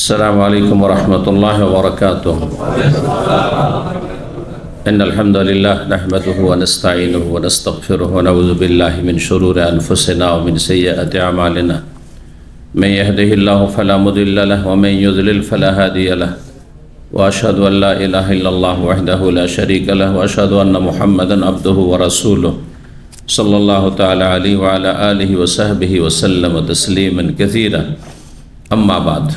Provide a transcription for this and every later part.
السلام عليكم ورحمة الله وبركاته. إن الحمد لله نحمده ونستعينه ونستغفره ونعوذ بالله من شرور أنفسنا ومن سيئات أعمالنا. من يهده الله فلا مضل له ومن يضلل فلا هادي له. وأشهد أن لا إله إلا الله وحده لا شريك له وأشهد أن محمدا عبده ورسوله صلى الله تعالى عليه وعلى آله وصحبه وسلم تسليما كثيرا. أما بعد،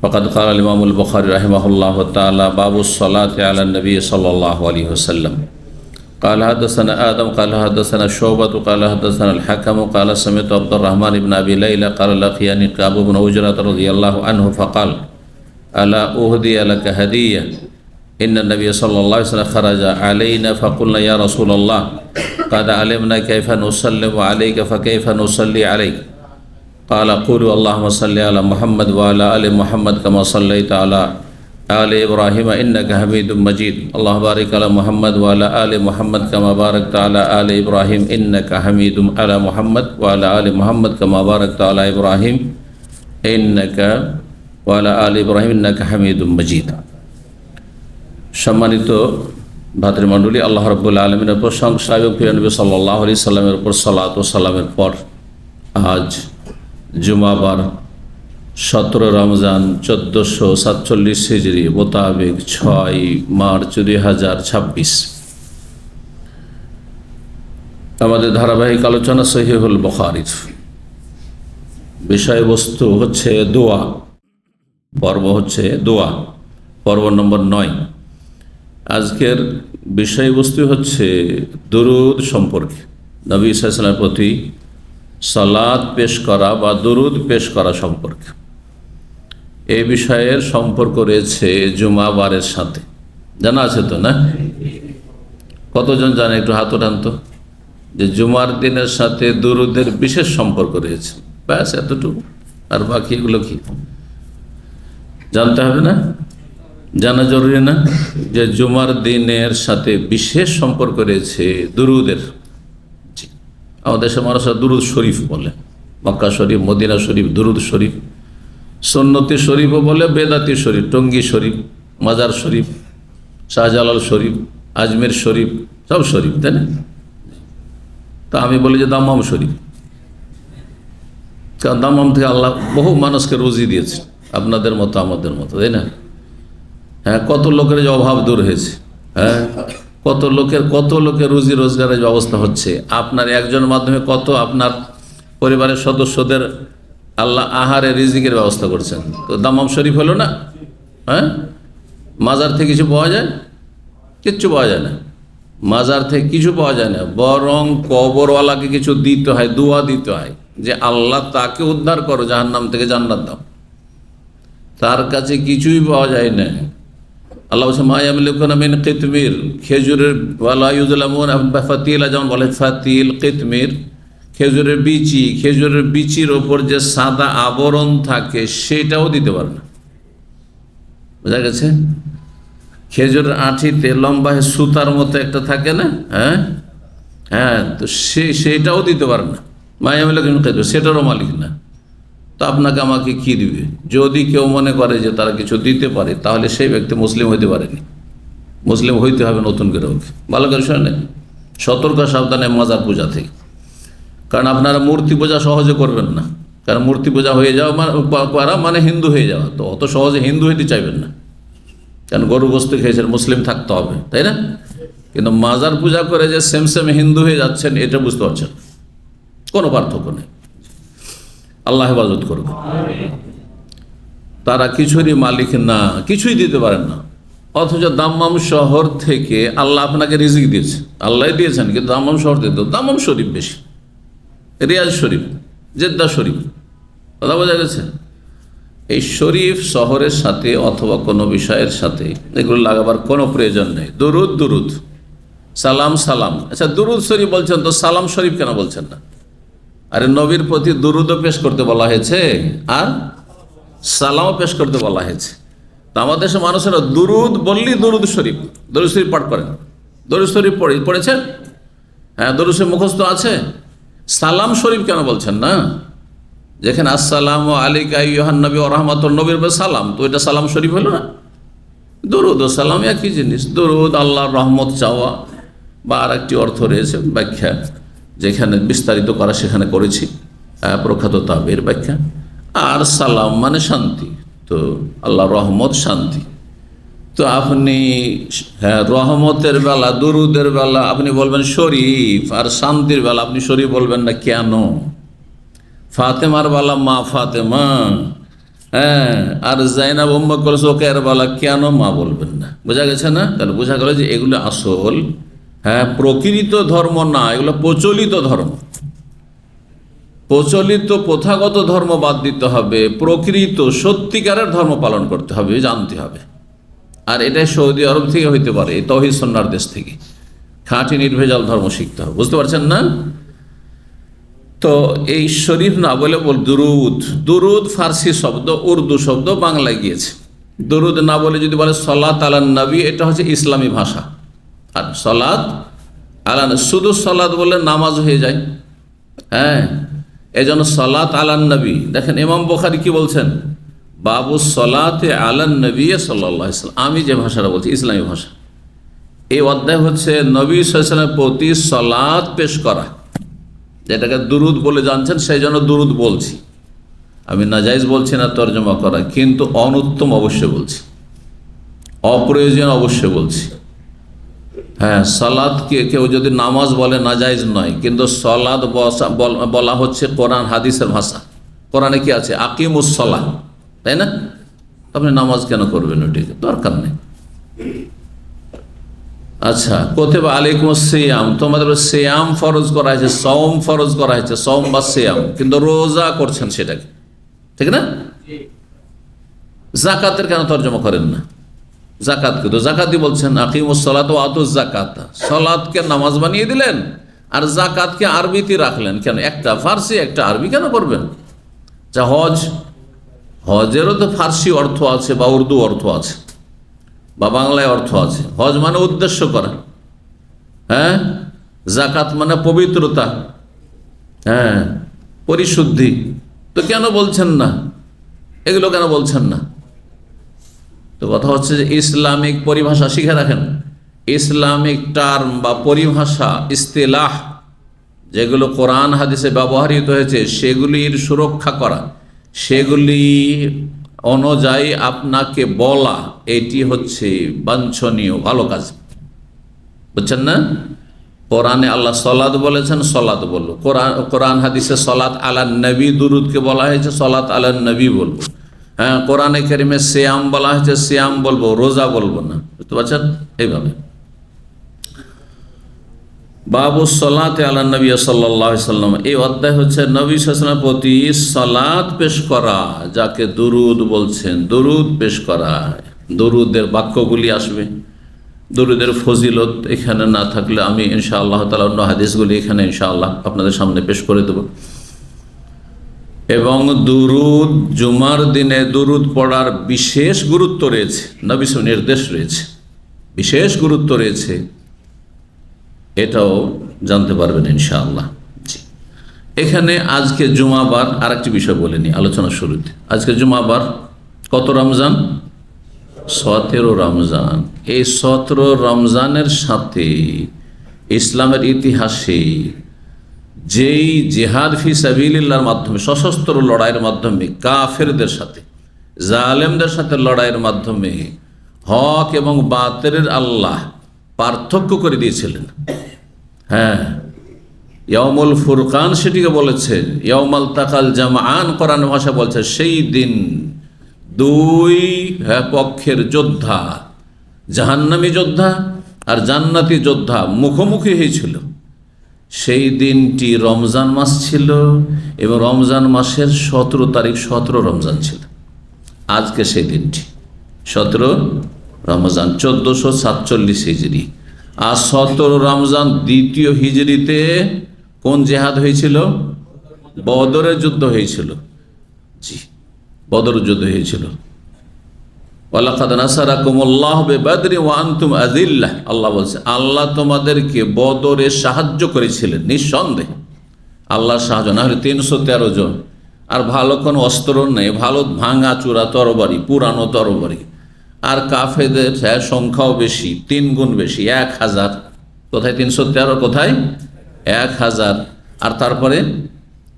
فقد قال الإمام البخاري رحمه الله تعالى: باب الصلاة على النبي صلى الله عليه وسلم. قال حدثنا آدم قال حدثنا شعبة قال حدثنا الحكم قال سمعت عبد الرحمن بن أبي ليلى قال لقيني كعب بن عجرة رضي الله عنه فقال: ألا أهدي لك هدية؟ إن النبي صلى الله عليه وسلم خرج علينا فقلنا يا رسول الله قد علمنا كيف نسلم عليك فكيف نصلي عليك؟ قال: قولوا اللهم صل على محمد وعلى آل محمد كما صليت على آل إبراهيم إنك حميد مجيد. اللهم بارك على محمد وعلى آل محمد كما باركت على آل إبراهيم إنك حميد على محمد وعلى آل محمد كما باركت على إبراهيم إنك وعلى آل إبراهيم إنك حميد مجيد. সম্মানিত ভাতৃমণ্ডলী, আল্লাহ রাব্বুল আলামিনের প্রশংসা এবং প্রিয় নবী সাল্লাল্লাহু আলাইহি সাল্লামের উপর সালাত ও সালামের পর আজ জুমাবার 17 রমজান 1447 হিজরি মোতাবেক 6 মার্চ 2026 আমাদের ধারাবাহিক আলোচনা সহিহুল বুখারীর বিষয়বস্তু হচ্ছে দোয়া। পর্ব হচ্ছে দোয়া, পর্ব নম্বর 9। আজকের বিষয়বস্তু হচ্ছে দুরুদ সম্পর্কে, নবী সাল্লাল্লাহু আলাইহি ওয়াসাল্লামের প্রতি সালাত পেশ করা বা দুরুদ পেশ করা সম্পর্কে। এই বিষয়ের সম্পর্ক রয়েছে জুমাবারের সাথে। জানা আছে তো না? কতজন জানে? একটু হাত ওঠান তো, যে জুমার দিনের সাথে দুরুদের বিশেষ সম্পর্ক রয়েছে। ব্যাস এতটুকু, আর বাকি এগুলো কি জানতে হবে না? জানা জরুরি না যে জুমার দিনের সাথে বিশেষ সম্পর্ক রয়েছে দুরুদের? আমাদের দেশের মানুষরা দুরুদ শরীফ বলে, মক্কা শরীফ, মদিনা শরীফ, দুরুদ শরীফ, সুন্নতি শরীফও বলে, বেদাতি শরীফ, টঙ্গী শরীফ, মাজার শরীফ, শাহজালাল শরীফ, আজমের শরীফ, সব শরীফ, তাই না? তা আমি বলি যে দাম্মাম শরীফ, কারণ দাম্মাম থেকে আল্লাহ বহু মানুষকে রুজি দিয়েছে, আপনাদের মতো আমাদের মতো, তাই না? হ্যাঁ, কত লোকের যে অভাব দূর হয়েছে, হ্যাঁ, কত লোকের রুজি রোজগারের ব্যবস্থা হচ্ছে। আপনার একজনের মাধ্যমে কত আপনার পরিবারের সদস্যদের আল্লাহ আহারে রিজিকের ব্যবস্থা করছেন। তো দাম্মাম শরীফ হলো না? হ্যাঁ, মাজার থেকে কিছু পাওয়া যায়? কিচ্ছু পাওয়া যায় না, মাজার থেকে কিছু পাওয়া যায় না, বরং কবরওয়ালাকে কিছু দিতে হয়, দোয়া দিতে হয় যে আল্লাহ তাকে উদ্ধার করো, জাহান্নাম থেকে জান্নাত দাও। তার কাছে কিছুই পাওয়া যায় না। আল্লাহ বলছে মা ইয়ামলিকুনা মিন কিতমির, খেজুরের ওয়ালা ইউযলামুনা ফাতিলা, যেমন বলে ফাতিল, কিতমির খেজুরের বিচি, খেজুরের বিচির ওপর যে সাদা আবরণ থাকে সেটাও দিতে পারে না। বোঝা গেছে? খেজুরের আঁঠিতে লম্বা সুতার মতো একটা থাকে না, হ্যাঁ হ্যাঁ, তো সেটাও দিতে পারে না। মা ইয়ামলিকুনা মিন কিতমির, সেটারও মালিক না। তো আপনাকে আমাকে কি দিবে? যদি কেউ মনে করে যে তারা কিছু দিতে পারে, তাহলে সেই ব্যক্তি মুসলিম হইতে পারেনি। মুসলিম হইতে হবে নতুন করে। ওকে ভালো করে শোনেন, সতর্ক সাবধানে মাজার পূজা থেকে। কারণ আপনারা মূর্তি পূজা সহজে করবেন না, কারণ মূর্তি পূজা হয়ে যাওয়া মানে হিন্দু হয়ে যাওয়া। তো অত সহজে হিন্দু হইতে চাইবেন না, কারণ গরু গোস্ত খেয়েছেন, মুসলিম থাকতে হবে, তাই না? কিন্তু মাজার পূজা করে যে সেম হিন্দু হয়ে যাচ্ছেন, এটা বুঝতে পারছেন, কোনো পার্থক্য নেই। আল্লাহ হেফাজত করবে। তারা কিছুরই মালিক না, কিছুই দিতে পারেন না, অথচ দাম্মাম শহর থেকে আল্লাহ আপনাকে রিজিক দিয়েছে, আল্লাহ দিয়েছেন, কিন্তু দাম্মাম শহর থেকে দাম্মাম শরীফ বেশি, রিয়াজ শরীফ, জেদ্দা শরীফ, কথা বোঝা গেছে? এই শরীফ শহরের সাথে অথবা কোনো বিষয়ের সাথে এগুলো লাগাবার কোনো প্রয়োজন নেই। দুরুদ দুরুদ, সালাম সালাম। আচ্ছা, দুরুদ শরীফ বলছেন তো সালাম শরীফ কেন বলছেন না? আরে নবীর প্রতি দুরুদও পেশ করতে বলা হয়েছে আর সালামও পেশ করতে বলা হয়েছে। তো আমাদের দেশের মানুষেরা দুরুদ বললি দুরুদ শরীফ পাঠ করেন। দরুদ শরীফ পড়েছেন? হ্যাঁ, দরুদ শরীফ মুখস্থ আছে। সালাম শরীফ কেন বলছেন না? যেখানে আসসালামু আলাইকা আইয়ুহান নবী ওয়া রাহমাতুন, নবীর উপর সালাম, তো এটা সালাম শরীফ হলো না? দরুদ ও সালাম একই জিনিস। দরুদ আল্লাহর রহমত চাওয়া, বা আর একটি অর্থ রয়েছে ব্যাখ্যা, যেখানে বিস্তারিত করা সেখানে করেছি, প্রখ্যাত তাবের ব্যাখ্যা। আর সালাম মানে শান্তি, তো আল্লাহর রহমত শান্তি। তো আপনি রহমতের বেলা, দুরুদের বেলা আপনি বলবেন শরীফ, আর শান্তির বেলা আপনি শরীফ বলবেন না কেন? ফাতেমার বেলা মা ফাতেমা, হ্যাঁ, আর জাইনাব উম্মে কুলসুমের বেলা কেন মা বলবেন না? বোঝা গেছে না? তাহলে বোঝা গেল যে এগুলো আসল প্রকৃত ধর্ম না, এগুলো প্রচলিত ধর্ম। প্রচলিত প্রথাগত ধর্ম বাদ দিতে হবে, প্রকৃত সত্যিকারের ধর্ম পালন করতে হবে, জানতে হবে। আর এটাই সৌদি আরব থেকে হইতে পারে, এই তাওহীদ সুন্নাহর দেশ থেকে খাঁটি নির্ভেজাল ধর্ম শিখতে হবে। বুঝতে পারছেন না? তো এই শরীফ না বলে দুরুদ, দুরুদ ফার্সি শব্দ, উর্দু শব্দ বাংলায় গিয়েছে। দুরুদ না বলে যদি বলে সলাত আলান নবী, এটা হচ্ছে ইসলামী ভাষা। আর সলাত আলান, শুধু সলাত বললে নামাজ হয়ে যায়। হ্যাঁ, এই জন্য সলাত আলান নবী, দেখেন ইমাম বুখারী কি বলছেন, বাবু সলাতে আলান নবী সাল্লাল্লাহু আলাইহি ওয়াসাল্লাম। আমি যে ভাষাটা বলছি ইসলামী ভাষা, এই অধ্যায় হচ্ছে নবী সাল্লাল্লাহু আলাইহি ওয়াসাল্লামের প্রতি সলাত পেশ করা, যেটাকে দুরুদ বলে জানছেন, সেই জন্য দুরুদ বলছি। আমি নাজাইজ বলছি না তর্জমা করা, কিন্তু অনুত্তম অবশ্যই বলছি, অপ্রয়োজন অবশ্যই বলছি। হ্যাঁ, সালাদকে কেউ যদি নামাজ বলে নাজাইজ নয়, কিন্তু সালাদ বলা হচ্ছে কোরআন হাদিসের ভাষা। কোরআনে কি আছে? আকিমুস সালাহ, তাই না? আপনি নামাজ কেন করবেন? ওটিকে দরকার নেই। আচ্ছা, কুতিবা আলাইকুমুস সিয়াম, তোমাদের সিয়াম ফরজ করা হয়েছে, সওম ফরজ করা হয়েছে, সওম বা সিয়াম, কিন্তু রোজা করছেন সেটাকে, ঠিক না? যাকাতের কেন তর্জমা করেন না? যাকাতকে তো যাকাতই বলছেন, আকিমুস সালাত ওয়া আতুজ যাকাত। সালাতকে নামাজ বানিয়ে দিলেন, আর যাকাতকে আরবিতে রাখলেন কেন? একটা ফার্সি একটা আরবি কেন করবেন? যা হজেরও তো ফার্সি অর্থ আছে, বা উর্দু অর্থ আছে, বা বাংলায় অর্থ আছে। হজ মানে উদ্দেশ্য করা, হ্যাঁ, যাকাত মানে পবিত্রতা, হ্যাঁ, পরিশুদ্ধি। তো কেন বলছেন না এগুলো? কেন বলছেন না? তো কথা হচ্ছে যে ইসলামিক পরিভাষা শিখে রাখেন। ইসলামিক টার্ম বা পরিভাষা, ইস্তিলাহ, যেগুলো কোরআন হাদিসে ব্যবহৃত হয়েছে, সেগুলির সুরক্ষা করা, সেগুলি অনুযায়ী আপনাকে বলা, এটি হচ্ছে বাঞ্ছনীয় ভালো কাজ। বুঝছেন না? কোরআনে আল্লাহ সলাত বলেছেন, সলাত বলবো। কোরআন হাদিসে সলাত আলান নবী, দুরুদকে বলা হয়েছে সলাত আলান নবী বলবো। হ্যাঁ, কোরআনে কারিমে সিয়াম বলা হয়েছে, সিয়াম বলবো, রোজা বলবো না। বুঝতে পারছেন? এইভাবে বাবু সলাতে আলা নবী সাল্লাল্লাহু আলাইহি সাল্লাম, এই অধ্যায় হচ্ছে নবী সাল্লাল্লাহু আলাইহি ওয়াসাল্লামের প্রতি সালাত পেশ করা, যাকে দুরুদ বলছেন, দুরুদ পেশ করা। দুরুদের বাক্যগুলি আসবে, দুরুদের ফজিলত এখানে না থাকলে আমি ইনশাআল্লাহ তাআলা অন্য হাদিসগুলি এখানে ইনশাআল্লাহ আপনাদের সামনে পেশ করে দেব। এবং দুরুদ, জুমার দিনে দুরুদ পড়ার বিশেষ গুরুত্ব রয়েছে, নবী সাল্লাল্লাহু আলাইহি ওয়াসাল্লাম নির্দেশ রয়েছে, বিশেষ গুরুত্ব রয়েছে, এটাও জানতে পারবেন ইনশাআল্লাহ। জি, এখানে আজকে জুমাবার আর একটি বিষয় বলিনি আলোচনা শুরুতে। আজকে জুমাবার কত রমজান? 17 রমজান। এই 17 রমজানের সাথে ইসলামের ইতিহাসে যেই জিহাদ ফি সাবিলিল্লাহর মাধ্যমে, সশস্ত্র লড়াইয়ের মাধ্যমে কাফেরদের সাথে, জালেমদের সাথে লড়াইয়ের মাধ্যমে হক এবং বাতিলের আল্লাহ পার্থক্য করে দিয়েছিলেন। হ্যাঁ, ইয়াউমুল ফুরকান সেটিকে বলেছে, ইয়াউমাল তাকাল জামআন কোরআন ভাষা বলছে, সেই দিন দুই পক্ষের যোদ্ধা, জাহান্নামী যোদ্ধা আর জান্নাতি যোদ্ধা মুখোমুখি হয়েছিল। সেই দিনটি রমজান মাস ছিল, এবং রমজান মাসের 17 তারিখ 17 রমজান ছিল। আজকে সেই দিনটি 17 রমজান 1447 হিজরি। আর 17 রমজান দ্বিতীয় হিজরিতে কোন জেহাদ হয়েছিল? বদরের যুদ্ধ হয়েছিল। জি, বদর যুদ্ধ হয়েছিল। ওয়ালাকাদ নাসারাকুমুল্লাহু বিবাদরি ওয়া আনতুম আযিল্লাহ, আল্লাহ বলছে আল্লাহ তোমাদেরকে বদরে সাহায্য করেছিলেন। নিঃসন্দেহে আল্লাহ সাহায্য, না হলে 313 জন আর ভালো কোনো অস্ত্র নেই, ভালো ভাঙা চূড়া তরবারি, পুরানো তরবারি। আর কাফেরদের সংখ্যাও বেশি, 3 গুণ বেশি, 1000। কোথায় 313, কোথায় 1000। আর তারপরে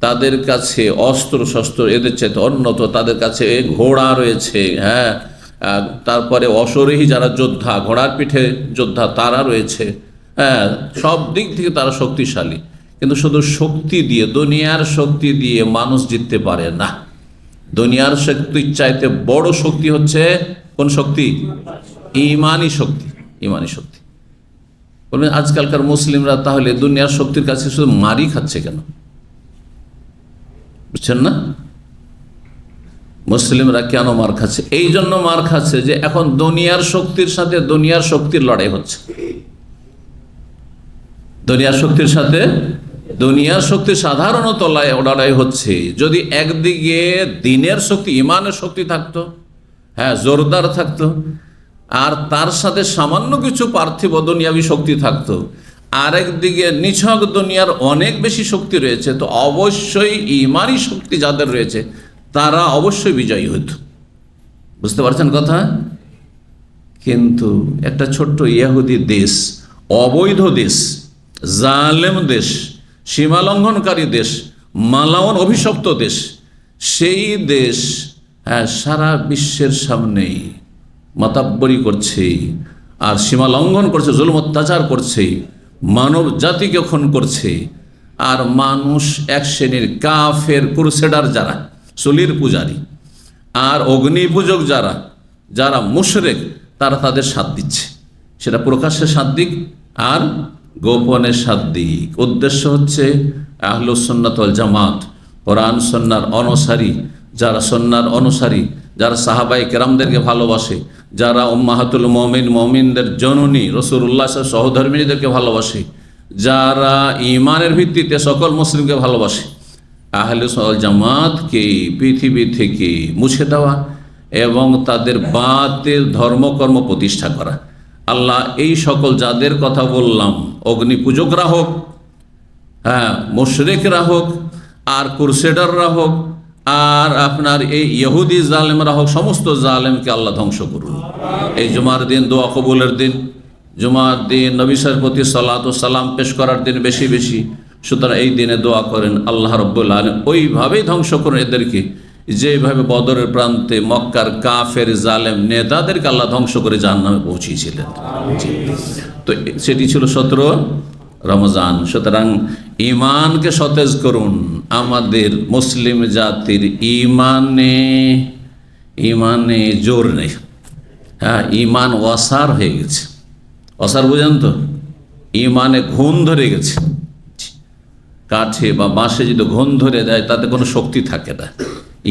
তাদের কাছে অস্ত্র শস্ত্র এদের চাইতে উন্নত, তাদের কাছে ঘোড়া রয়েছে, হ্যাঁ, তারপরে অশরীহী যারা যোদ্ধা, ঘোড়ার পিঠে যোদ্ধা তারা রয়েছে, হ্যাঁ, সব দিক থেকে তারা শক্তিশালী। কিন্তু শুধু শক্তি দিয়ে, দুনিয়ার শক্তি দিয়ে মানুষ জিততে পারে না। দুনিয়ার শক্তির চাইতে বড় শক্তি হচ্ছে কোন শক্তি? ইমানি শক্তি। ইমানি শক্তি। বলবেন আজকালকার মুসলিমরা তাহলে দুনিয়ার শক্তির কাছে শুধু মারি খাচ্ছে কেন? বুঝছেন না? মুসলিমরা কেন মার খাচ্ছে? এই জন্য মার খাচ্ছে যে এখন দুনিয়ার শক্তির সাথে দুনিয়ার শক্তির লড়াই হচ্ছে। দুনিয়ার শক্তির সাথে দুনিয়ার শক্তি সাধারণত লড়াই হচ্ছে। যদি একদিকে দিনের শক্তি, ইমানের শক্তি থাকতো, হ্যাঁ, জোরদার থাকতো, আর তার সাথে সামান্য কিছু পার্থিব দুনিয়াবী শক্তি থাকতো, আরেকদিকে নিছক দুনিয়ার অনেক বেশি শক্তি রয়েছে, তো অবশ্যই ইমানি শক্তি যাদের রয়েছে তারা অবশ্যই বিজয়ী হতো। বুঝতে পারছেন কথা? কিন্তু একটা ছোট্ট ইহুদি দেশ, অবৈধ দেশ, জালেম দেশ, সীমালঙ্ঘনকারী দেশ, মালাওন অভিশপ্ত দেশ, সেই দেশ, হ্যাঁ, সারা বিশ্বের সামনেই মাতাব্বরি করছে আর সীমা লঙ্ঘন করছে, জুলুম অত্যাচার করছে, মানব জাতিকে খুন করছে। আর মানুষ এক শ্রেণীর কাফের ক্রুসেডার যারা চুলির পূজারী আর অগ্নি পূজক যারা যারা মুশরিক, তারা তাদের সাথ দিচ্ছে। সেটা প্রকাশ্যে সাথ দিক আর গোপনে সাথ দিক। উদ্দেশ্য হচ্ছে আহলুস সুন্নাত ওয়াল জামাত, কোরআন সুন্নাহর অনুসারী, যারা সুন্নাহর অনুসারী, যারা সাহাবায়ে কেরামদেরকে ভালোবাসে, যারা উম্মাহাতুল মুমিন, মুমিনদের জননী রাসূলুল্লাহ সহধর্মিনীদেরকে ভালোবাসে, যারা ঈমানের ভিত্তিতে সকল মুসলিমকে ভালোবাসে, আহলে সুন্নাত জামাতকে পৃথিবী থেকে মুছে দেওয়া এবং তাদের বাতিল ধর্মকর্ম প্রতিষ্ঠা করা। আল্লাহ এই সকল যাদের কথা বললাম, অগ্নি পূজকরা হোক, হ্যাঁ, মুশরিকরা হোক, আর ক্রুসেডাররা হোক, আর আপনার এই ইহুদি জালেমরা হোক, সমস্ত জালেমকে আল্লাহ ধ্বংস করুন। এই জুমার দিন দোয়া কবুলের দিন, জুমার দিন নবী সাল্লাল্লাহু আলাইহি ওয়াসাল্লামের প্রতি সালাত ও সালাম পেশ করার দিন বেশি বেশি। সুতরাং এই দিনে দোয়া করেন আল্লাহ রাব্বুল আলামিন ওইভাবেই ধ্বংস করুন এদেরকে, যেভাবে বদরের প্রান্তে মক্কার কাফের জালেম নেতাদেরকে আল্লাহ ধ্বংস করে জাহান্নামে পৌঁছিয়েছিলেন। তো সেটি ছিল 17 রমজান। সুতরাং ইমানকে সতেজ করুন। আমাদের মুসলিম জাতির ইমানে জোর নেই, হ্যাঁ, ইমান ওয়াসার হয়ে গেছে। অসার বুঝেন তো? ইমানে ঘুণ ধরে গেছে। কাঠে বা বাঁশে যদি ঘুণ ধরে দেয় তাতে কোনো শক্তি থাকে না।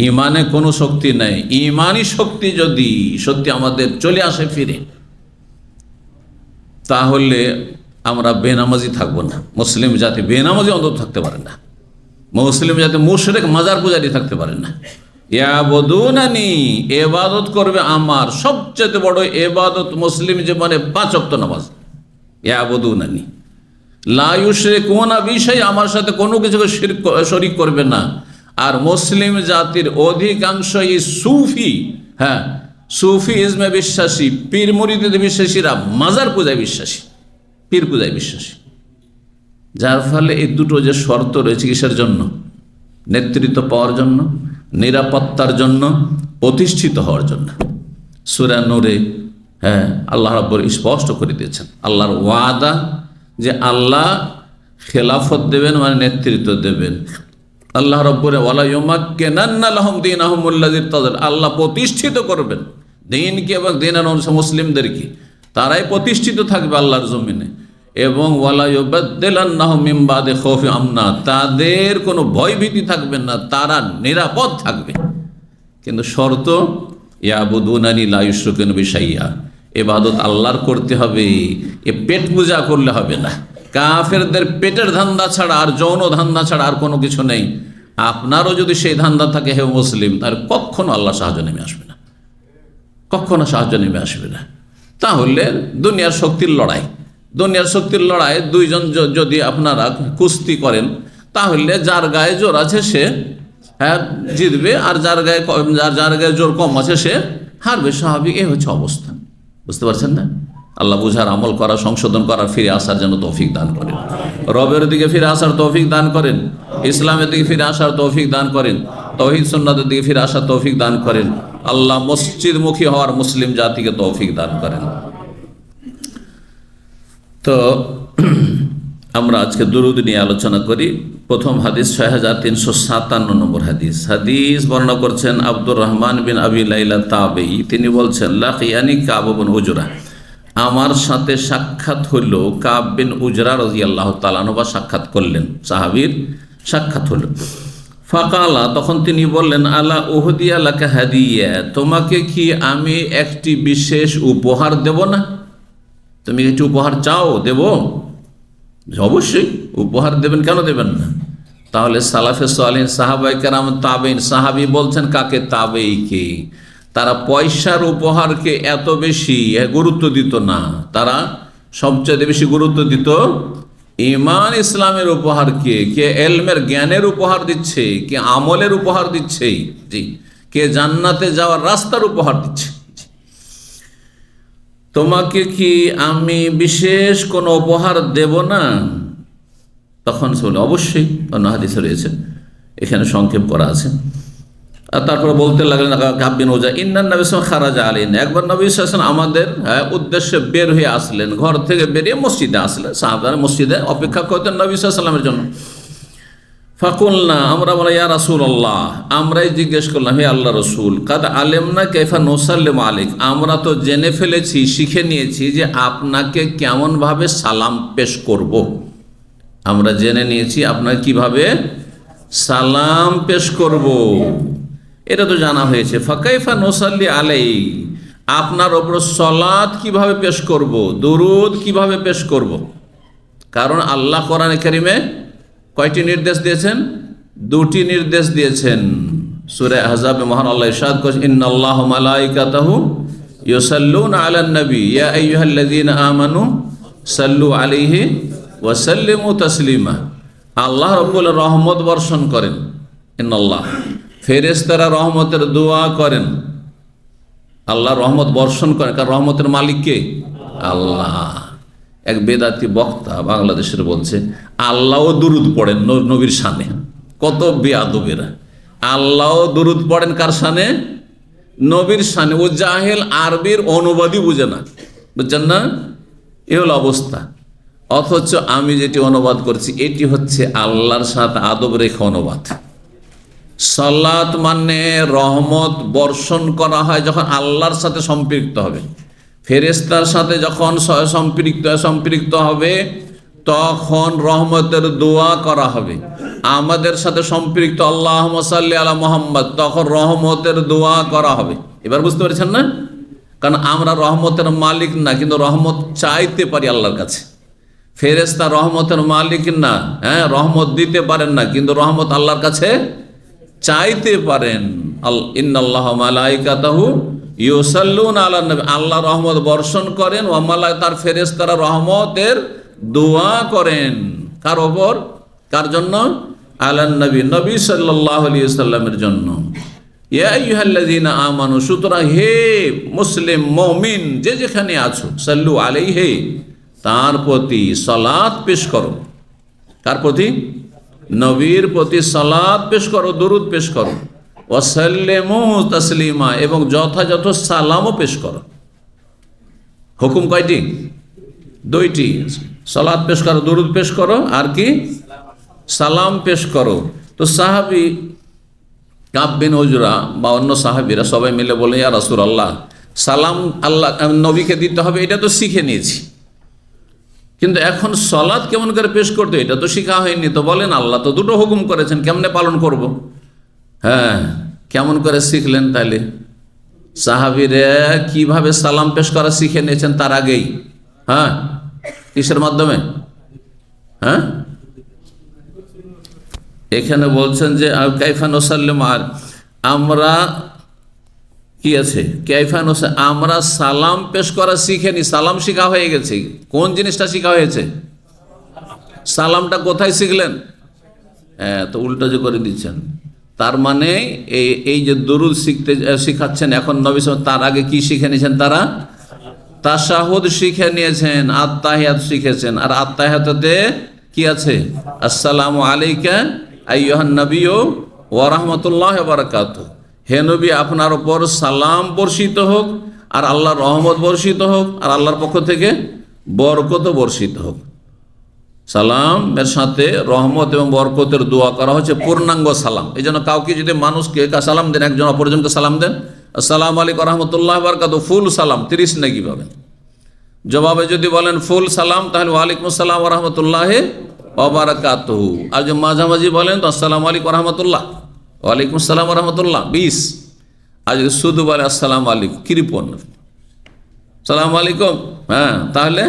ইমানে কোনো শক্তি নেই। ইমানি শক্তি যদি সত্যি আমাদের চলে আসে ফিরে, তাহলে আমরা বেনামাজি থাকবো না। মুসলিম জাতি বেনামাজি অন্তত থাকতে পারে না। মুসলিম জাতি মুশরিক মাজার পূজারি থাকতে পারে না। ইয়াবুদুনানি, ইবাদত করবে আমার। সবচেয়ে বড় ইবাদত মুসলিম জীবনে 5 ওয়াক্ত নামাজ। ইয়াবুদুনানি লা ইউশরিকুনা বিশাই, আমার সাথে কোনো কিছুকে শরীক করবে না। আর মুসলিম জাতির অধিকাংশই সুফি, হ্যাঁ, সুফি ইজমে বিশ্বাসী, পীর মুরিদে বিশ্বাসীরা মাজার পূজায় বিশ্বাসী, পীর পূজায় বিশ্বাসী। যার ফলে এই দুটো যে শর্ত রয়েছে কিসের জন্য? নেতৃত্ব পাওয়ার জন্য, নিরাপত্তার জন্য, প্রতিষ্ঠিত হওয়ার জন্য। সূরা নূরে, হ্যাঁ, আল্লাহ রাব্বুল স্পষ্ট করে দিয়েছেন আল্লাহর ওয়াদা যে আল্লাহ খেলাফত দেবেন, মানে নেতৃত্ব দেবেন। আল্লাহ রাব্বুল ওয়ালা ইউমাক্কিনান্না লাহুম দীনাহুমুল্লাযী ইরতাদা, আল্লাহ প্রতিষ্ঠিত করবেন দ্বীনকে এবং দ্বীনের মুসলিমদেরকে। তারাই প্রতিষ্ঠিত থাকবে আল্লাহর জমিনে। এবং ওয়ালা ইউবাদদিলান্নাহুম মিন বাদি খাউফি আমনা, তাদের কোনো ভয়ভীতি থাকবে না, তারা নিরাপদ থাকবে। কিন্তু শর্ত ইয়াবুদুনানি লা ইউশরিকুনা বিশাইআ, ইবাদত আল্লাহর করতে হবে। এ পেট পূজা করলে হবে না। কাফেরদের পেটের ধান্দা ছাড়া আর যৌন ধান্দা ছাড়া আর কোনো কিছু নেই। আপনারও যদি সেই ধান্দা থাকে হে মুসলিম, তার কখনো আল্লাহ সাহায্য নেমে আসবে না, কখনো সাহায্য নেমে আসবে না। তাহলে দুনিয়ার শক্তির লড়াই, দুনিয়ার শক্তির লড়াই দুইজন যদি আপনারা কুস্তি করেন, তাহলে যার গায়ে জোর আছে সে, হ্যাঁ জিতবে, আর যার গায়ে জোর কম আছে সে হারবে, স্বাভাবিক। এই হচ্ছে অবস্থা, বুঝতে পারছেন না? আল্লাহ বুঝার, আমল করা, সংশোধন করার, ফিরে আসার যেন তৌফিক দান করেন। রবের দিকে ফিরে আসার তৌফিক দান করেন, ইসলামের দিকে ফিরে আসার তৌফিক দান করেন, তৌহিদ সুন্নাতের দিকে ফিরে আসার তৌফিক দান করেন। আল্লাহ মসজিদমুখী হওয়ার মুসলিম জাতিকে তৌফিক দান করেন। তো আমরা আজকে দুরূদ নিয়ে আলোচনা করি। প্রথম হাদিস 6357 নম্বর হাদিস বর্ণনা করছেন আব্দুর রহমান বিন আবি লাইলা তাবেঈ। তিনি বলছেন, লাকিয়ানি কাব বিন উজরা, আমার সাথে সাক্ষাৎ হলো কাব বিন উজরা রাদিয়াল্লাহু তাআলা আনহু, বা সাক্ষাৎ করলেন, সাহাবীর সাক্ষাৎ হলো। ফাকালা, তখন তিনি বললেন, আলা উহদিয়া লাকা হাদিয়া, তোমাকে কি আমি একটি বিশেষ উপহার দেব না? তুমি একটি উপহার চাও, দেব? অবশ্যই উপহার দেবেন, কেন দেবেন না? তাহলে সালাফে সালেহিন, সাহাবায়ে কেরাম, তাবেঈন, সাহাবী বলছেন কাকে? তাবেঈকে। তারা পয়সার উপহারকে এত বেশি গুরুত্ব দিত না, তারা সবচেয়ে বেশি গুরুত্ব দিত ঈমান ইসলামের উপহারকে। কে এলমের জ্ঞানের উপহার দিচ্ছে, কে আমলের উপহার দিচ্ছে, জি, কে জান্নাতে যাওয়ার রাস্তার উপহার দিচ্ছে। তোমাকে কি আমি বিশেষ কোনো উপহার দেব না? তখন সে বলে, অবশ্যই। অন্য হাদিসে রয়েছে, এখানে সংক্ষেপ করা আছে। আর তারপরে বলতে লাগলেন কাব বিন উজরা, ইন্নান নবী সাল্লাল্লাহু খারাজা আলাইনা, একবার নবী সাল্লাল্লাহু আলাইহি ওয়াসাল্লাম আমাদের উদ্দেশ্যে বের হয়ে আসলেন, ঘর থেকে বেরিয়ে মসজিদে আসলেন। সাহাবারা মসজিদে অপেক্ষা করতেন নবী সাল্লাল্লাহু আলাইহি ওয়াসাল্লামের জন্য। ফাকুলনা, আমরা বলে, ইয়া রাসূলুল্লাহ, আমরাই জিজ্ঞেস করলাম, হে আল্লাহ রসুল, কাদ আলেমনা কাইফা নুসাল্লিমু আলাইক, আমরা তো জেনে ফেলেছি, শিখে নিয়েছি যে আপনাকে কেমনভাবে সালাম পেশ করব। আমরা জেনে নিয়েছি আপনাকে কিভাবে সালাম পেশ করব, এটা তো জানা হয়েছে। ফাকাইফা নুসাল্লি আলাইক, আপনার ওপর সালাত কিভাবে পেশ করব, দুরূদ কিভাবে পেশ করব? কারণ আল্লাহ কোরআনে কারিমে কয়টি নির্দেশ দিয়েছেন? দুটি নির্দেশ দিয়েছেন। সূরা আহজাবে মহান আল্লাহ ইরশাদ করেছেন, ইন্নাল্লাহা ওয়া মালাইকাতাহু ইউসাল্লুনা আলান নবী ইয়া আইয়ুহাল্লাযীনা আমানু সাল্লু আলাইহি ওয়া সাল্লিমু তাসলিমা। আল্লাহ রাব্বুল রহমত বর্ষণ করেন, ইন্নাল্লাহ, ফেরেশতারা রহমতের দোয়া করেন। আল্লাহ রহমত বর্ষণ করেন, কারণ রহমতের মালিক কে? আল্লাহ। এক বেদাতি বক্তা বাংলাদেশের বলছে, আল্লাহও দুরুদ পড়েন নবীর শানে। কত বেয়াদবেরা! আল্লাহও দুরুদ পড়েন কার শানে? নবীর শানে। ও জাহেল, আরবির অনুবাদই বুঝে না, বুঝছেন না? এ হলো অবস্থা। অথচ আমি যেটি অনুবাদ করছি এটি হচ্ছে আল্লাহর সাথে আদব রেখে অনুবাদ। সালাত মানে রহমত বর্ষণ করা হয় যখন আল্লাহর সাথে সম্পৃক্ত হবে, ফেরেশতার সাথে যখন সম্পৃক্ত হবে তখন রহমতের দোয়া করা হবে। আমাদের সাথে সম্পৃক্ত আল্লাহুম্মা সাল্লি আলা মুহাম্মদ, তখন রহমতের দোয়া করা হবে। এবার বুঝতে পেরেছেন না? কারণ আমরা রহমতের মালিক না, কিন্তু রহমত চাইতে পারি আল্লাহর কাছে। ফেরেশতা রহমতের মালিক না, হ্যাঁ, রহমত দিতে পারেন না, কিন্তু রহমত আল্লাহর কাছে চাইতে পারেন। ইন্নাল্লাহা মালাইকাতাহু ইউসাল্লুনা আলান নবী, আল্লাহ রহমত বর্ষণ করেন, ওয়া মালাইকা, তার ফেরেশতারা রহমতের দোয়া করেন। কার ওপর? কার জন্য? আলান নবী, নবী সাল্লাল্লাহু আলাইহি ওয়াসাল্লামের জন্য। ইয়া আইয়ুহাল্লাযীনা আমানু, সুতরাং হে মুসলিম মুমিন যে যেখানে আছো, সাল্লু আলাইহি, তার প্রতি সালাত পেশ করো। কার প্রতি? নবীর প্রতি সালাত পেশ করো, দরুদ পেশ করো। ওয়াসাল্লিমু তাসলিমা, এবং যথাযথ সালামও পেশ করো। হুকুম কয়টি? দুইটি। সালাত পেশ করো, দরুদ পেশ করো, আর কি? সালাম পেশ করো। তো সাহাবী কাব বিন উজরা বা অন্য সাহাবীরা সবাই মিলে বলে, ইয়া রাসূলুল্লাহ, সালাম আল্লাহ নবীকে দিতে হবে, এটা তো শিখে নিয়েছি, কিন্তু এখন সালাত কেমন করে পেশ করতে এটা তো শিখা হয়নি। তো বলেন, আল্লাহ তো দুটো হুকুম করেছেন, কেমনে পালন করব? হ্যাঁ, কেমন করে শিখলেন তাহলে? সাহাবীরা কিভাবে সালাম পেশ করা শিখে নিয়েছেন তার আগেই। হ্যাঁ, কিসের মাধ্যমে? হ্যাঁ, এখানে বলছেন যে কাইফা নুসাল্লিমু, আর আমরা কি আছে কাইফা নুসাল্লিমু, আমরা সালাম পেশ করা শিখেনি, সালাম শিখা হয়ে গেছে। কোন জিনিসটা শিখা হয়েছে? সালামটা কোথায় শিখলেন? হ্যাঁ, তো উল্টো যে করে দিচ্ছেন। তার মানে এই যে দুরুদ শিখাচ্ছেন এখন নবী সাল্লাল্লাহু আলাইহি ওয়াসাল্লাম, তার আগে কি শিখে নিয়েছেন তারা? তাশাহুদ শিখে নিয়েছেন, আত্তাহিয়াত শিখেছেন। আর আত্তাহিয়াতে কি আছে? আসসালামু আলাইকা আইয়ুহান নবিয়্যু ওয়া রাহমাতুল্লাহি ওয়া বারাকাতুহু। হে নবী, আপনার উপর সালাম বর্ষিত হোক, আর আল্লাহর রহমত বর্ষিত হোক, আর আল্লাহর পক্ষ থেকে বরকত বর্ষিত হোক। সালামের সাথে রহমত এবং বরকতের দোয়া করা হচ্ছে পূর্ণাঙ্গ সালাম। এই জন্য কাউকে যদি মানুষকে সালাম দেন, একজন অপরজনকে সালাম দেন, আসসালামু আলাইকুম রহমতুল্লাহ বারাকাতুহু, ফুল সালাম 30 নেকি পাবেন। জবাবে যদি বলেন ফুল সালাম, তাহলে ওয়ালাইকুম আসসালাম রহমতুল্লাহ বারাকাতুহু। আর যদি মাঝামাঝি বলেন তো আসসালামু আলাইকুম রহমতুল্লাহ, ওয়ালাইকুম আসসালাম রহমতুল্লাহ 20। আর যদি শুধু বলে আসসালামু আলাইকুম 53, সালাম আলাইকুম, হ্যাঁ, তাহলে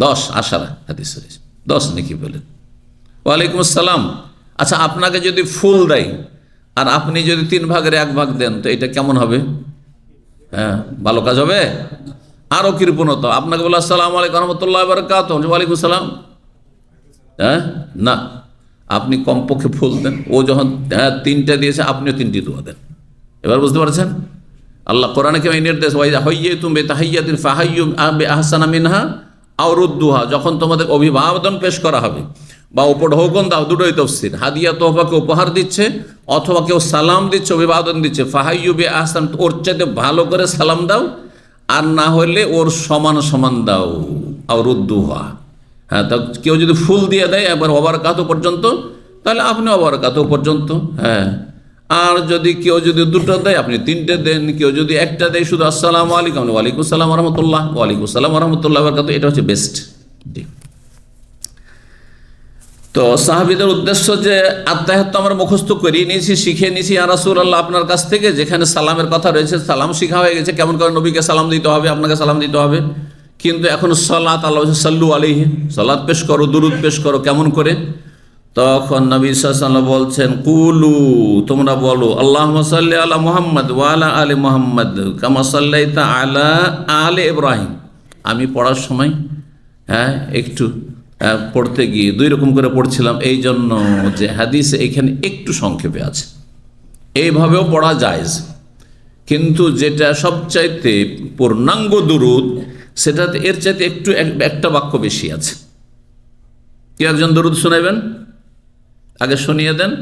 10 আশারা হাদিস 10 নাকি বলেন। ওয়ালাইকুম আসসালাম। আচ্ছা, আপনাকে যদি ফুল দেয় আর আপনি যদি 3 ভাগের 1 ভাগ দেন, তো এটা কেমন হবে? হ্যাঁ, ভালো কাজ হবে? আরও কৃপণতা, আপনাকে বলে আসসালামু আলাইকুম রহমতুল্লাহ বারাকাতুহু, ওয়ালাইকুম সালাম, হ্যাঁ না, আপনি কমপক্ষে ফুল দেন। ও যখন 3টা দিয়েছে, আপনিও 3টি দোয়া দেন। এবার বুঝতে পারছেন? আল্লাহ কোরআনে কেমন নির্দেশ, হাইয়্যুতুম বিতাহিয়্যাতিন ফাহাইয়্যু বিআহসানা মিনহা আও রুদ্দুহা। যখন তোমাদের অভিবাদন পেশ করা হবে বা উপঢৌকন দাও, দুটোই তাফসীর। হাদিয়া তোহফাকে উপহার দিচ্ছে, অথবা কেউ সালাম দিচ্ছে, অভিবাদন দিচ্ছে, ফাহাইয়্যু বিআহসান, ওর চাইতে ভালো করে সালাম দাও, আর না হলে ওর সমান সমান দাও, আও রুদ্দুহা। হ্যাঁ, তা কেউ যদি ফুল দিয়ে দেয় একবার ওয়াবারাকাতুহু পর্যন্ত, তাহলে আপনি ওয়াবারাকাতুহু পর্যন্ত, হ্যাঁ। আর যদি কেউ যদি 2টো দেয়, আপনি 3টে দেন। কেউ যদি 1টা দেয় শুধু আসসালামু আলাইকুম, ওয়ালাইকুম আসসালাম রহমতুল্লাহ, ওয়ালাইকুম আসসালাম রহমতুল্লাহ বারাকাতুহু, এটা হচ্ছে বেস্ট। তো সাহাবীদের উদ্দেশ্য যে আত্তাহিয়াত তো আমরা মুখস্থ করিয়ে নিয়েছি, শিখে নিয়েছি ইয়া রাসূলুল্লাহ আপনার কাছ থেকে, যেখানে সালামের কথা রয়েছে, সালাম শিখা হয়ে গেছে, কেমন করে নবীকে সালাম দিতে হবে, আপনাকে সালাম দিতে হবে। কিন্তু এখন সালাত, আল্লাহ সাল্লু আলাইহি, সালাত পেশ করো, দুরুদ পেশ করো, কেমন করে? তখন নবী সাল্লাল্লাহু আলাইহি ওয়াসাল্লাম বলছেন, কুলু, তোমরা বলো, আল্লাহুম্মা সাল্লি আলা মুহাম্মদ ওয়া আলা আলি মুহাম্মদ কামা সাল্লাইতা আলা আলি ইব্রাহিম। আমি পড়ার সময় একটু পড়তে গিয়ে 2 রকম করে পড়ছিলাম, এই জন্য যে হাদিস এখানে একটু সংক্ষেপে আছে। এইভাবেও পড়া জায়েজ, কিন্তু যেটা সবচাইতে পূর্ণাঙ্গ দুরুদ, সেটাতে এর চাইতে একটু একটা বাক্য বেশি আছে। কি একজন দুরুদ শোনাবেন? আগে শুনিয়ে দেন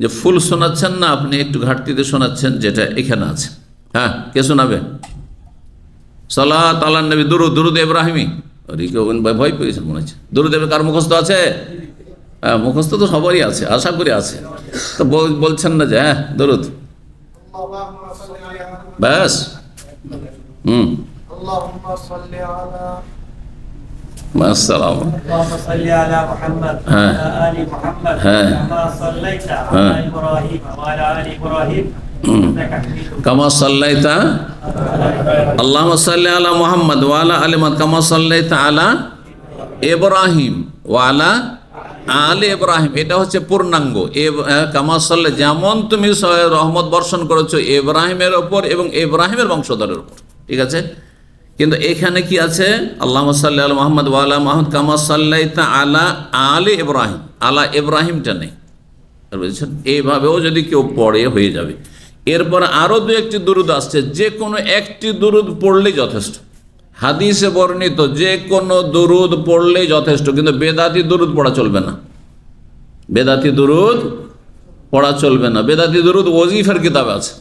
যে ফুল শোনাচ্ছেন না আপনি একটু ঘাটতিতে শোনাচ্ছেন, যেটা এখানে আছে। হ্যাঁ, কে শোনাবে? সালাত আলান নবী, দুরুদ ইব্রাহিমি। ভয় পেয়েছেন মনে হচ্ছে। দুরুদ কার মুখস্থ আছে? হ্যাঁ, মুখস্থ তো সবারই আছে, আশা করি আছে। তো বলছেন না যে হ্যাঁ দুরুদ, ব্যাস। আসসালাম, হ্যাঁ হ্যাঁ কামা সাল্লাইতা আল্লাহুম্মা সাল্লি আলা মুহাম্মদ ওয়া আলা আলি মুহাম্মদ কামা সাল্লাইতা আলা ইব্রাহিম ওয়া আলা আলি ইব্রাহিম। এটা হচ্ছে পূর্ণাঙ্গ। কামা সাল্লাই, যেমন তুমি রহমত বর্ষণ করেছো ইব্রাহিমের ওপর এবং ইব্রাহিমের বংশধরের উপর, ঠিক আছে। কিন্তু এখানে কি আছে? আল্লাহুম্মা সাল্লি আলা মুহাম্মদ ওয়া আলা মুহাম্মদ কামা সাল্লাইতা আলা আলি ইব্রাহিম, আলা ইব্রাহিমটা নেই, বুঝেছেন? এইভাবেও যদি কেউ পড়ে হয়ে যাবে। এরপর আরও 2-1টি দুরুদ আসছে, যে কোনো একটি দুরুদ পড়লেই যথেষ্ট। হাদিসে বর্ণিত যে কোনো দুরুদ পড়লেই যথেষ্ট, কিন্তু বেদাতি দুরুদ পড়া চলবে না। বেদাতি দুরুদ পড়া চলবে না। বেদাতি দুরুদ ওজিফার কিতাব আছে,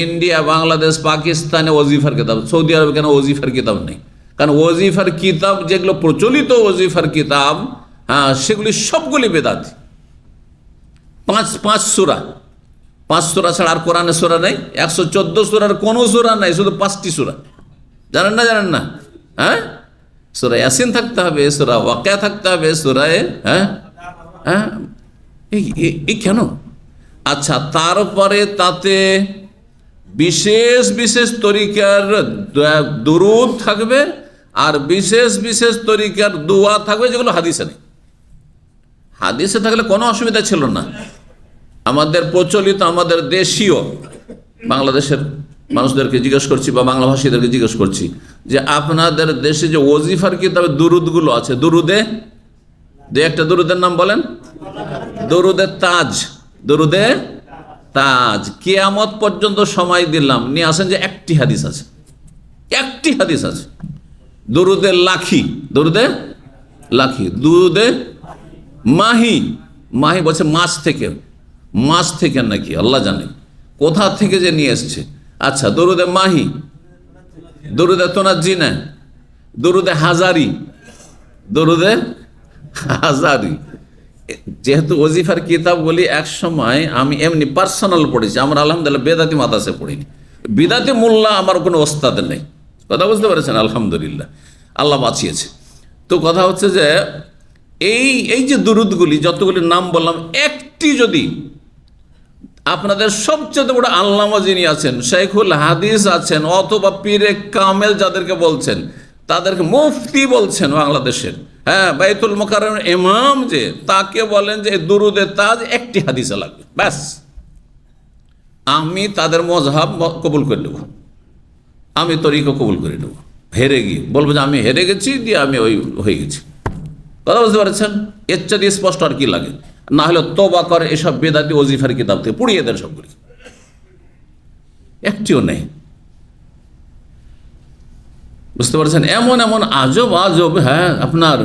ইন্ডিয়া, বাংলাদেশ, পাকিস্তানে ওজিফার কিতাব, সৌদি আরবে কেন ওজিফার কিতাব নেই? কারণ ওজিফার কিতাব যেগুলো প্রচলিত ওজিফার কিতাব, হ্যাঁ, সেগুলি সবগুলি বেদাতি। 5 সূরা, 5 সূরা ছাড়া আর কোরআনে সূরা নেই। 114 সূরার কোনো সূরা নাই, শুধু 5টি সূরা। জানেন না? হ্যাঁ, সূরা ইয়াসিন থাকতে হবে, সূরা ওয়াকিয়া থাকতে হবে, সূরায়ে এই কেন? আচ্ছা, তারপরে তাতে বিশেষ বিশেষ তরিকার দুরুদ থাকবে, আর বিশেষ বিশেষ তরিকার দোয়া থাকবে, যেগুলো হাদিসে নেই। হাদিসে থাকলে কোনো অসুবিধা ছিল না। আমাদের প্রচলিত, আমাদের দেশীয়, বাংলাদেশের মানুষদেরকে জিজ্ঞেস করছি বা বাংলা ভাষীদেরকে জিজ্ঞেস করছি যে আপনাদের দেশে যে ওজিফার কিতাবে দুরুদগুলো আছে, দুরুদে একটা দুরুদের নাম বলেন। দরুদে তাজ, দরুদে তাজ কিয়ামত পর্যন্ত সময় দিলাম, নিয়ে আসেন যে একটি হাদিস আছে, একটি হাদিস আছে। দরুদে লাখি, দরুদে লাখি, দুরুদে মাহি, মাহি বলছে মাছ থেকে, মাছ থেকে নাকি আল্লাহ জানে কোথা থেকে যে নিয়ে এসছে। আচ্ছা, দরুদে মাহি, দরুদে তোনাজ্জিনা, দরুদে হাজারি, দরুদে হাজারি। যেহেতু ওজিফার কিতাবগুলি এক সময় আমি এমনি পার্সোনাল পড়েছি, আমরা আলহামদুলিল্লাহ বেদাতি মাদ্রাসে পড়িনি, বিদাতি মোল্লা আমার কোনো ওস্তাদ নেই, কথা বুঝতে পেরেছেন, আলহামদুলিল্লাহ আল্লাহ বাঁচিয়েছে। তো কথা হচ্ছে যে এই যে দুরুদগুলি যতগুলি নাম বললাম, একটি যদি আপনাদের সবচেয়ে বড় আল্লামা যিনি আছেন, শেখুল হাদিস আছেন, অথবা পীরে কামেল যাদেরকে বলছেন, তাদেরকে মুফতি বলছেন বাংলাদেশের, হ্যাঁ বাইতুল মোকাররমের ইমাম, যে তাকে বলেন যে দুরুদে তাজ একটি হাদিসে লাগবে, ব্যাস আমি তাদের মজহাব কবুল করে নেব, আমি তরিকা কবুল করে নেব। হেরে গিয়ে বলবো যে আমি হেরে গেছি, দিয়ে আমি ওই হয়ে গেছি, কথা বুঝতে পারছেন। এর চেয়ে স্পষ্ট আর কি লাগে? না হলে তওবা করে এসব বেদাতি ওজিফার কিতাব থেকে পুড়িয়ে দেন সবগুলি, একটিও নেই, বুঝতে পারছেন। এমন এমন আজব আজব, হ্যাঁ আপনার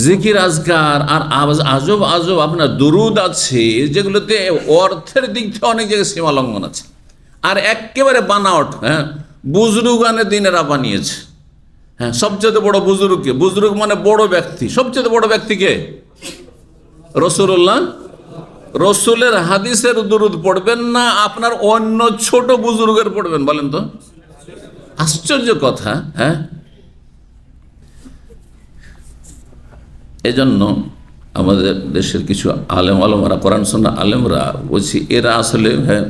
জিকির আজকার আর আজব আজব আপনার দুরুদ আছে, যেগুলোতে অর্থের দিক থেকে অনেক জায়গায় সীমা লঙ্ঘন আছে, আর একেবারে বানাওয়াট, হ্যাঁ বুজরুগানের দিন এরা বানিয়েছে। হ্যাঁ, সবচেয়ে বড় বুজুর্গকে, বুজুর্গ মানে বড় ব্যক্তি, সবচেয়ে বড় ব্যক্তিকে রাসূলুল্লাহ, রসুলের হাদিসের দুরুদ পড়বেন না, আপনার অন্য ছোট বুজুর্গের পড়বেন, বলেন তো আশ্চর্য কথা। হ্যাঁ, এজন্য আমাদের দেশের কিছু আলেম আলমরা, কোরআন সুন্নাহ আলেমরা বলছি, এরা আসলে হ্যাঁ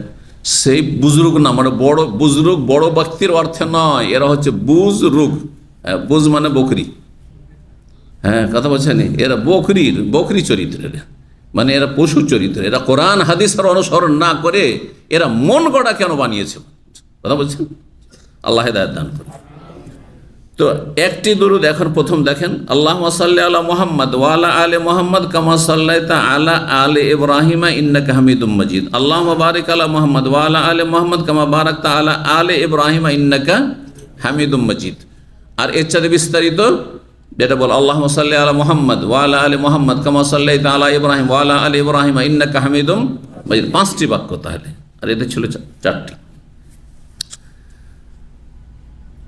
সেই বুজরুগ না, মানে বড় বুজরুগ, বড় ব্যক্তির অর্থে নয়, এরা হচ্ছে বুজরুগ, হ্যাঁ বুজ মানে বকরি, হ্যাঁ কথা বলছেন, এরা বকরি চরিত্রের, মানে এরা পশু চরিত্র, এরা কোরআন হাদিসের অনুসরণ না করে এরা মন গড়া কেন বানিয়েছে, কথা বলছেন, আল্লাহ হিদায়াত দান করে। তো একটি দুরুদ এখন প্রথম দেখেন, আল্লাহুম্মা সাল্লি আলা মুহাম্মদ ওয়া আলা আলি মুহাম্মদ কামা সাল্লাইতা আলা আলি ইব্রাহিমা ইন্নাকা হামিদুম মাজিদ, আল্লাহুম্মা বারিক আলা মুহাম্মদ ওয়া আলা আলি মুহাম্মদ কামা বারাকতা আলা আলি ইব্রাহিমা ইন্নাকা হামিদুম মাজিদ। আর এর চাইতে বিস্তারিত যেটা বল, আল্লাহুম্মা সাল্লি আলা মুহাম্মদ ওয়া আলা আলি মুহাম্মদ কামা সাল্লাইতা আলা ইব্রাহিম ওয়া আলা আলি ইব্রাহিমা ইন্নাকা হামিদুম মাজিদ, 5টি বাক্য তাহলে, আর এতে ছিল 4টি।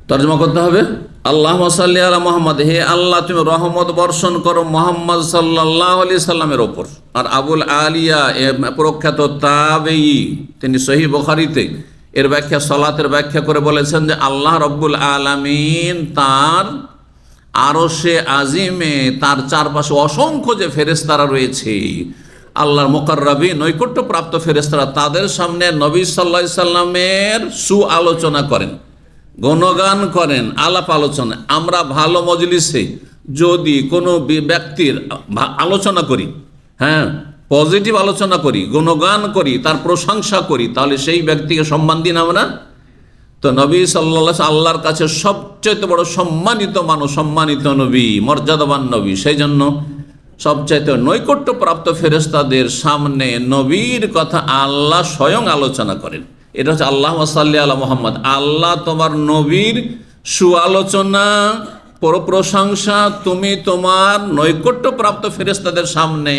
তর্জমা করতে হবে, আল্লাহুম্মা সাল্লি আলা মুহাম্মদ, হে আল্লাহ তুমি রহমত বর্ষণ করো মুহাম্মদ সাল্লাল্লাহু আলাইহি সাল্লামের ওপর। আর আবুল আলিয়া প্রখ্যাত তাবেঈ, তিনি সহিহ বুখারীতে এর ব্যাখ্যা, সালাতের ব্যাখ্যা করে বলেছেন যে আল্লাহ রব্বুল আলামিন তার আরশে আজিমে, তার চারপাশে অসংখ্য যে ফেরেশতারা রয়েছে, আল্লাহর মুকাররাবিন, নৈকট্যপ্রাপ্ত ফেরেশতারা, তাদের সামনে নবী সাল্লাল্লাহু আলাইহি সাল্লামের সুআলোচনা করেন, গুণগান করেন, আলাপ আলোচনা। আমরা ভালো মজলিসে যদি কোনো ব্যক্তির আলোচনা করি, হ্যাঁ পজিটিভ আলোচনা করি, গুণগান করি, তার প্রশংসা করি, তাহলে সেই ব্যক্তিকে সম্মান দিন আমরা। তো নবী সাল্লাল্লাহু আলাইহি আল্লাহর কাছে সবচেয়ে বড় সম্মানিত মানুষ, সম্মানিত নবী, মর্যাদাবান নবী, সেই জন্য সবচাইতে নৈকট্যপ্রাপ্ত ফেরেশতাদের সামনে নবীর কথা আল্লাহ স্বয়ং আলোচনা করেন। এটা হচ্ছে আল্লাহুম্মা সাল্লি আলা মুহাম্মদ, আল্লাহ তোমার নবীর সুআলোচনা, প্রশংসা তুমি তোমার নৈকট্যপ্রাপ্ত ফেরেশতাদের সামনে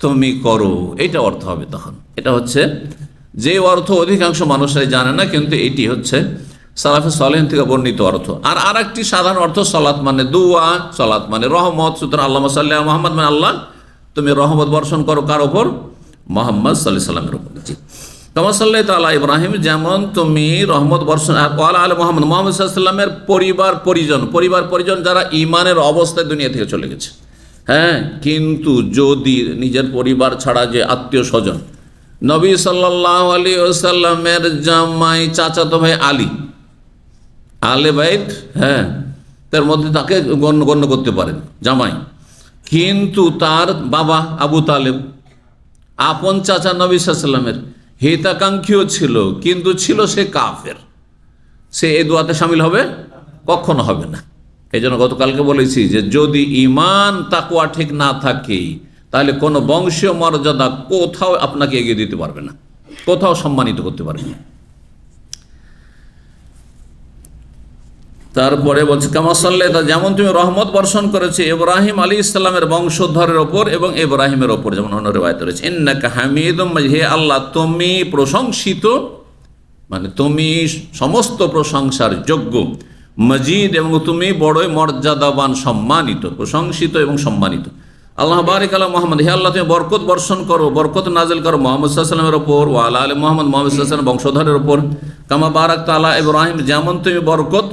তুমি করো, এটা অর্থ হবে তখন। এটা হচ্ছে যে অর্থ অধিকাংশ মানুষরাই জানে না, কিন্তু এটি হচ্ছে সালাফে সালেহিন থেকে বর্ণিত অর্থ। আর আরেকটি সাধারণ অর্থ, সালাত মানে দুয়া, সালাত মানে রহমত। সুতরাং আল্লাহুম্মা সাল্লি আলা মুহাম্মদ মানে আল্লাহ তুমি রহমত বর্ষণ করো কার ওপর? মুহাম্মদ সাল্লাল্লাহু আলাইহি সাল্লামের ওপর। জি, কামা সাল্লাইতা আলা ইব্রাহিম, যেমন তুমি রহমত বর্ষণ, ওয়া আলা আলি মুহাম্মদ, মুহাম্মদ সাল্লাল্লাহু আলাইহি সাল্লামের পরিবার পরিজন যারা ঈমানের অবস্থায় দুনিয়া থেকে চলে গেছে। হ্যাঁ, কিন্তু যদি নিজের পরিবার ছাড়া যে আত্মীয় স্বজন, নবী সাল্লাল্লাহু আলাইহি ওয়াসাল্লামের জামাই চাচাতো ভাই আলী, আলে বাইত, হ্যাঁ তার মধ্যে তাকে গণ্য করতে পারেন জামাই, কিন্তু তার বাবা আবু তালেব আপন চাচা নবী সাল্লাল্লাহু আলাইহি ওয়াসাল্লামের হিতাকাঙ্ক্ষীও ছিল, কিন্তু ছিল সে কাফের, সে এই দোয়াতে শামিল হবে? কখনো হবে না। এই জন্য গতকালকে বলেছি যে যদি ঈমান তাকওয়া ঠিক না থাকে, তাহলে কোনো বংশীয় মর্যাদা কোথাও আপনাকে এগিয়ে দিতে পারবে না। কোথাও সম্মানিত করতে পারেনি। তারপরে বলছে কামা সাল্লাইতা, যেমন তুমি রহমত বর্ষণ করেছে ইব্রাহিম আলাইহিস সালামের বংশধরের ওপর এবং ইব্রাহিমের ওপর, যেমন অন্য রিওয়ায়াতে রয়েছে ইন্নাকা হামিদুম মাজিদ, হে আল্লাহ তুমি প্রশংসিত, মানে তুমি সমস্ত প্রশংসার যোগ্য, মজিদ এবং তুমি বড়ই মর্যাদাবান, সম্মানিত, প্রশংসিত এবং সম্মানিত। আল্লাহ বারিক আলা মুহাম্মদ, হে আল্লাহ তুমি বরকত বর্ষণ করো, বরকত নাজিল করো মুহাম্মদ সাল্লাল্লাহু আলাইহি ওয়াসাল্লামের ওপর, ওয়া আলা আলি মুহাম্মদ, মুহাম্মদ সাল্লাল্লাহু আলাইহি ওয়াসাল্লাম বংশধরের ওপর, কামা বারাকতা আলা ইব্রাহিম, যেমন তুমি বরকত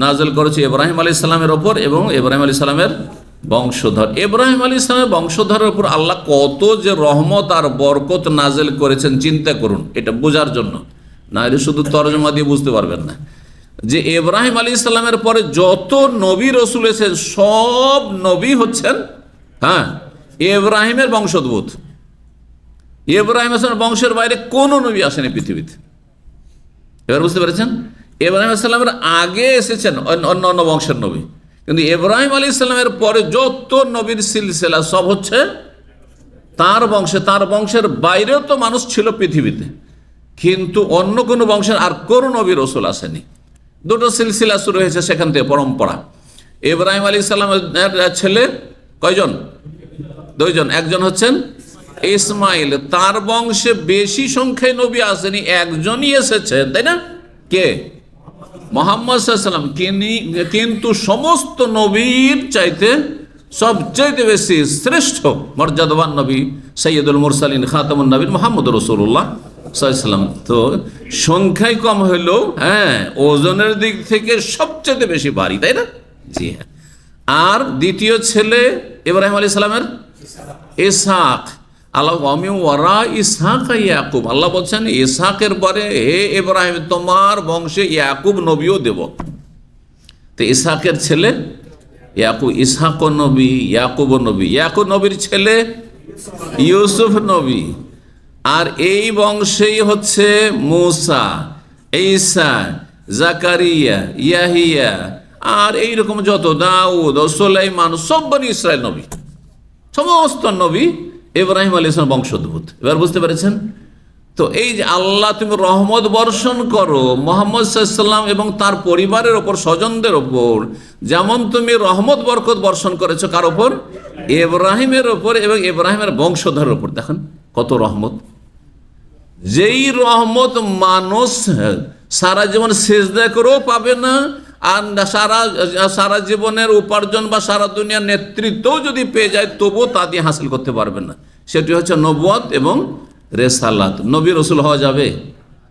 নাজিল করেছো ইব্রাহিম আলাইহিস সালামের ওপর এবং ইব্রাহিম আলাইহিস সালামের বংশধর। ইব্রাহিম আলাইহিস সালামের বংশধরের উপর আল্লাহ কত যে রহমত আর বরকত নাজিল করেছেন চিন্তা করুন, এটা বোঝার জন্য, না এটা শুধু তরজমা দিয়ে বুঝতে পারবেন না। যে ইব্রাহিম আলাইহিস সালামের পরে যত নবী রসুল এসেছেন সব নবী হচ্ছেন ইব্রাহিমের বংশোদ্ভূত। ইব্রাহিম আসলামের বংশের বাইরে কোনো নবী আসেনি পৃথিবীতে। এবার বুঝতে পেরেছেন? ইব্রাহিম আসলামের আগে এসেছেন অন্য অন্য বংশের নবী, কিন্তু ইব্রাহিম আলাইহিস সালামের পরে যত নবীর সিলসিলা সব হচ্ছে তার বংশে। তার বংশের বাইরেও তো মানুষ ছিল পৃথিবীতে, কিন্তু অন্য কোনো বংশের আর কোনো নবী রসুল আসেনি। দুটো সিলসিলা শুরু হয়েছে সেখান থেকে, পরম্পরা। ইব্রাহিম আলাইহিস সালামের ছেলে কয়জন? দুইজন। একজন হচ্ছেন ইসমাইল, তার বংশে বেশি সংখ্যায় নবী আসেনি, একজনই এসেছেন, তাই না? কে? মুহাম্মদ সাল্লাল্লাহু আলাইহি ওয়াসাল্লাম। কিন্তু সমস্ত নবীর চাইতে সবচাইতে বেশি শ্রেষ্ঠ মর্যাদাবান নবী সৈয়দুল মুরসালিন খাতামুন নবীন মুহাম্মদ রাসূলুল্লাহ সাল্লাল্লাহু আলাইহি ওয়াসাল্লাম। তো সংখ্যায় কম হলেও ওজনের দিক থেকে সবচেয়ে বেশি ভারী, তাই না? জি হ্যাঁ। আর দ্বিতীয় ছেলে ইব্রাহিম আলাইহিস সালামের ইসহাক। আল্লাহ ওয়ারা ইসহাক ইয়াকুব, আল্লাহ বলছেন ইসহাকের পরে হে ইব্রাহিম তোমার বংশে ইয়াকুব নবীও দেব। তো ইসহাকের ছেলে ইয়াকুব, ইসহাক নবী, ইয়াকুব নবী। ইয়াকুব নবীর ছেলে ইউসুফ নবী। আর এই বংশেই হচ্ছে মুসা, ঈসা, জাকারিয়া, ইয়াহিয়া, আর এইরকম যত দাউদ, সুলাইমান, সব বনি ইসরাইল নবী। সমস্ত নবী ইব্রাহিম আলাইহিস সালাম বংশোদ্ভূত। এবার বুঝতে পেরেছেন? তো এই যে আল্লাহ তুমি রহমত বর্ষণ করো মুহাম্মদ সাল্লাল্লাহু আলাইহি ওয়াসাল্লাম এবং তার পরিবারের ওপর, স্বজনদের ওপর, যেমন তুমি রহমত বরকত বর্ষণ করেছো কার ওপর? ইব্রাহিমের ওপর এবং ইব্রাহিমের বংশধরের ওপর। দেখেন কত রহমত। যেই রহমত মানুষ সারা জীবন সেজদা করেও পাবে না, আর সারা জীবনের উপার্জন বা সারা দুনিয়ার নেতৃত্বও যদি পেয়ে যায় তবুও তা দিয়ে হাসিল করতে পারবে না। সেটি হচ্ছে নবুয়ত এবং রেসালাত। নবী রসুল হওয়া যাবে?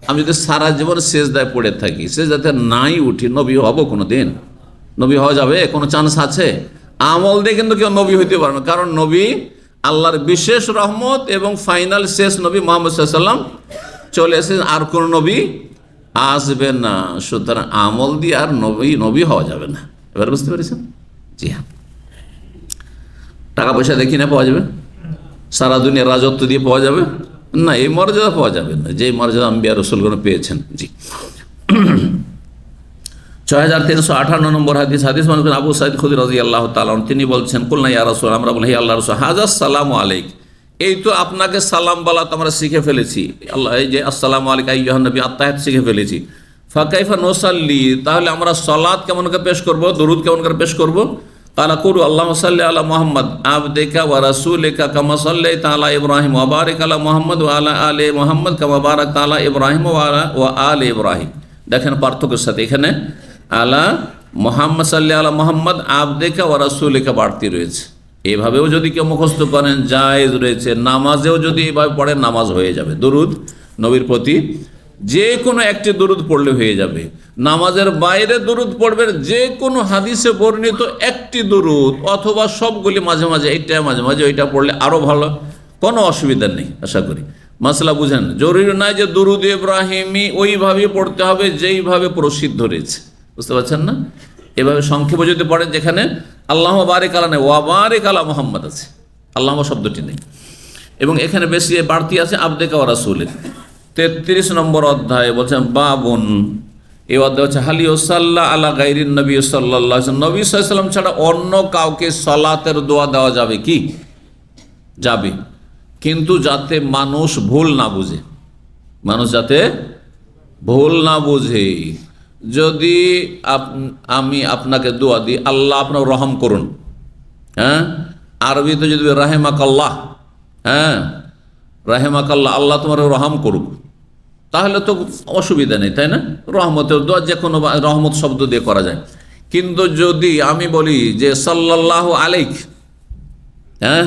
আমি যদি সারা জীবন সেজদায় পড়ে থাকি, সেজদাতে নাই উঠি, নবী হব কোনো দিন? নবী হওয়া যাবে? কোনো চান্স আছে? আমল দিয়ে কিন্তু কেউ নবী হইতে পারবে না, কারণ নবী আল্লাহর বিশেষ রহমত এবং ফাইনাল শেষ নবী মুহাম্মদ সাল্লাল্লাহু আলাইহি ওয়াসাল্লাম চলে এসেছেন, আর কোন নবী আসবে না। সুতরাং আমল দিয়ে আর নবী হওয়া যাবে না। এবার বুঝতে পেরেছেন? জি হ্যাঁ। টাকা পয়সা দেখি না পাওয়া যাবে, সারা দুনিয়ার রাজত্ব দিয়ে পাওয়া যাবে না, এই মর্যাদা পাওয়া যাবে না যে মর্যাদা আম্বিয়া রাসূলগণ পেয়েছেন। জি 6358 নম্বর হাদিস মানুষ আবু সাঈদ খুদরি রাদিয়াল্লাহু তাআলা তিনি বলছেন কুলনা ইয়া রাসূল, আমরা বলি হে আল্লাহর রাসূল, হাযাস সালামু আলাইক, এই তো আপনাকে সালাম বলা তো আমরা শিখে ফেলেছি। আল্লাহ এই যে আসসালামু আলাইকা আইয়ুহান নবী, আত্তাহিয়াত শিখে ফেলেছি। ফাকাইফা নুসাল্লি, তাহলে আমরা সালাত কেমন করে পেশ করব, দরুদ কেমন করে পেশ করব? কালা কুরু আল্লাহুম্মা সাল্লি আলা মুহাম্মদ আবদিকা ওয়া রাসূলিকা কামা সাল্লাইতা আলা ইব্রাহিম ওয়া বারিক আলা মুহাম্মদ ওয়া আলা আলি মুহাম্মদ কামা বারাকতা আলা ইব্রাহিম ওয়া আলি ইব্রাহিম। দেখেন পার্থক্যের সাথে এখানে আলা মুহাম্মদ সাল্লি আলা মুহাম্মদ আবদিকা ওয়া রাসূলিকা বাড়তি রয়েছে। এভাবেও যদি কেউ মুখস্থ করেন জায়েজ রয়েছে। নামাজেও যদি এভাবে পড়েন নামাজ হয়ে যাবে। দরুদ নবীর প্রতি যে কোনো একটি দরুদ পড়লে হয়ে যাবে। নামাজের বাইরে দরুদ পড়বেন যে কোনো হাদিসে বর্ণিত একটি দরুদ, অথবা সবগুলি মাঝে মাঝে, এইটা মাঝে মাঝে ওইটা পড়লে আরও ভালো, কোনো অসুবিধা নেই। আশা করি মাসলা বুঝেন। জরুরি নয় যে দরুদ ইব্রাহিমি ওইভাবেই পড়তে হবে যেইভাবে প্রসিদ্ধ রয়েছে, বুঝতে পারছেন না? এভাবে সংক্ষেপে যদি পড়েন, যেখানে আল্লাহুম্মা বারিক আলা নেই, ওয়া বারিক আলা মুহাম্মদ আছে, আল্লাহুম্মা শব্দটি নেই, এবং এখানে বেশি বাড়তি আছে আবদিকা ওয়া রাসূলিক। 33 নম্বর অধ্যায় বলছেন বাবুন, এই অধ্যায় হচ্ছে হালি ওসাল্লাহ আলা গাইরিন নবী সাল্লাল্লাহু আলাইহি ওয়াসাল্লাম, নবী সাল্লাল্লাহু আলাইহি ওয়াসাল্লাম ছাড়া অন্য কাউকে সালাতের দোয়া দেওয়া যাবে কি? যাবে, কিন্তু যাতে মানুষ ভুল না বুঝে। মানুষ যাতে ভুল না বুঝে। যদি আমি আপনাকে দোয়া দিই, আল্লাহ আপনাকে রহম করুন, হ্যাঁ, আরবিতে যদি রাহেমাকাল্লাহ, হ্যাঁ, রাহেমাকাল্লাহ, আল্লাহ তোমার রহম করুক, তাহলে তো অসুবিধা নেই, তাই না? রহমতের দোয়া যে কোনো রহমত শব্দ দিয়ে করা যায়। কিন্তু যদি আমি বলি যে সাল্লাল্লাহু আলাইক, হ্যাঁ,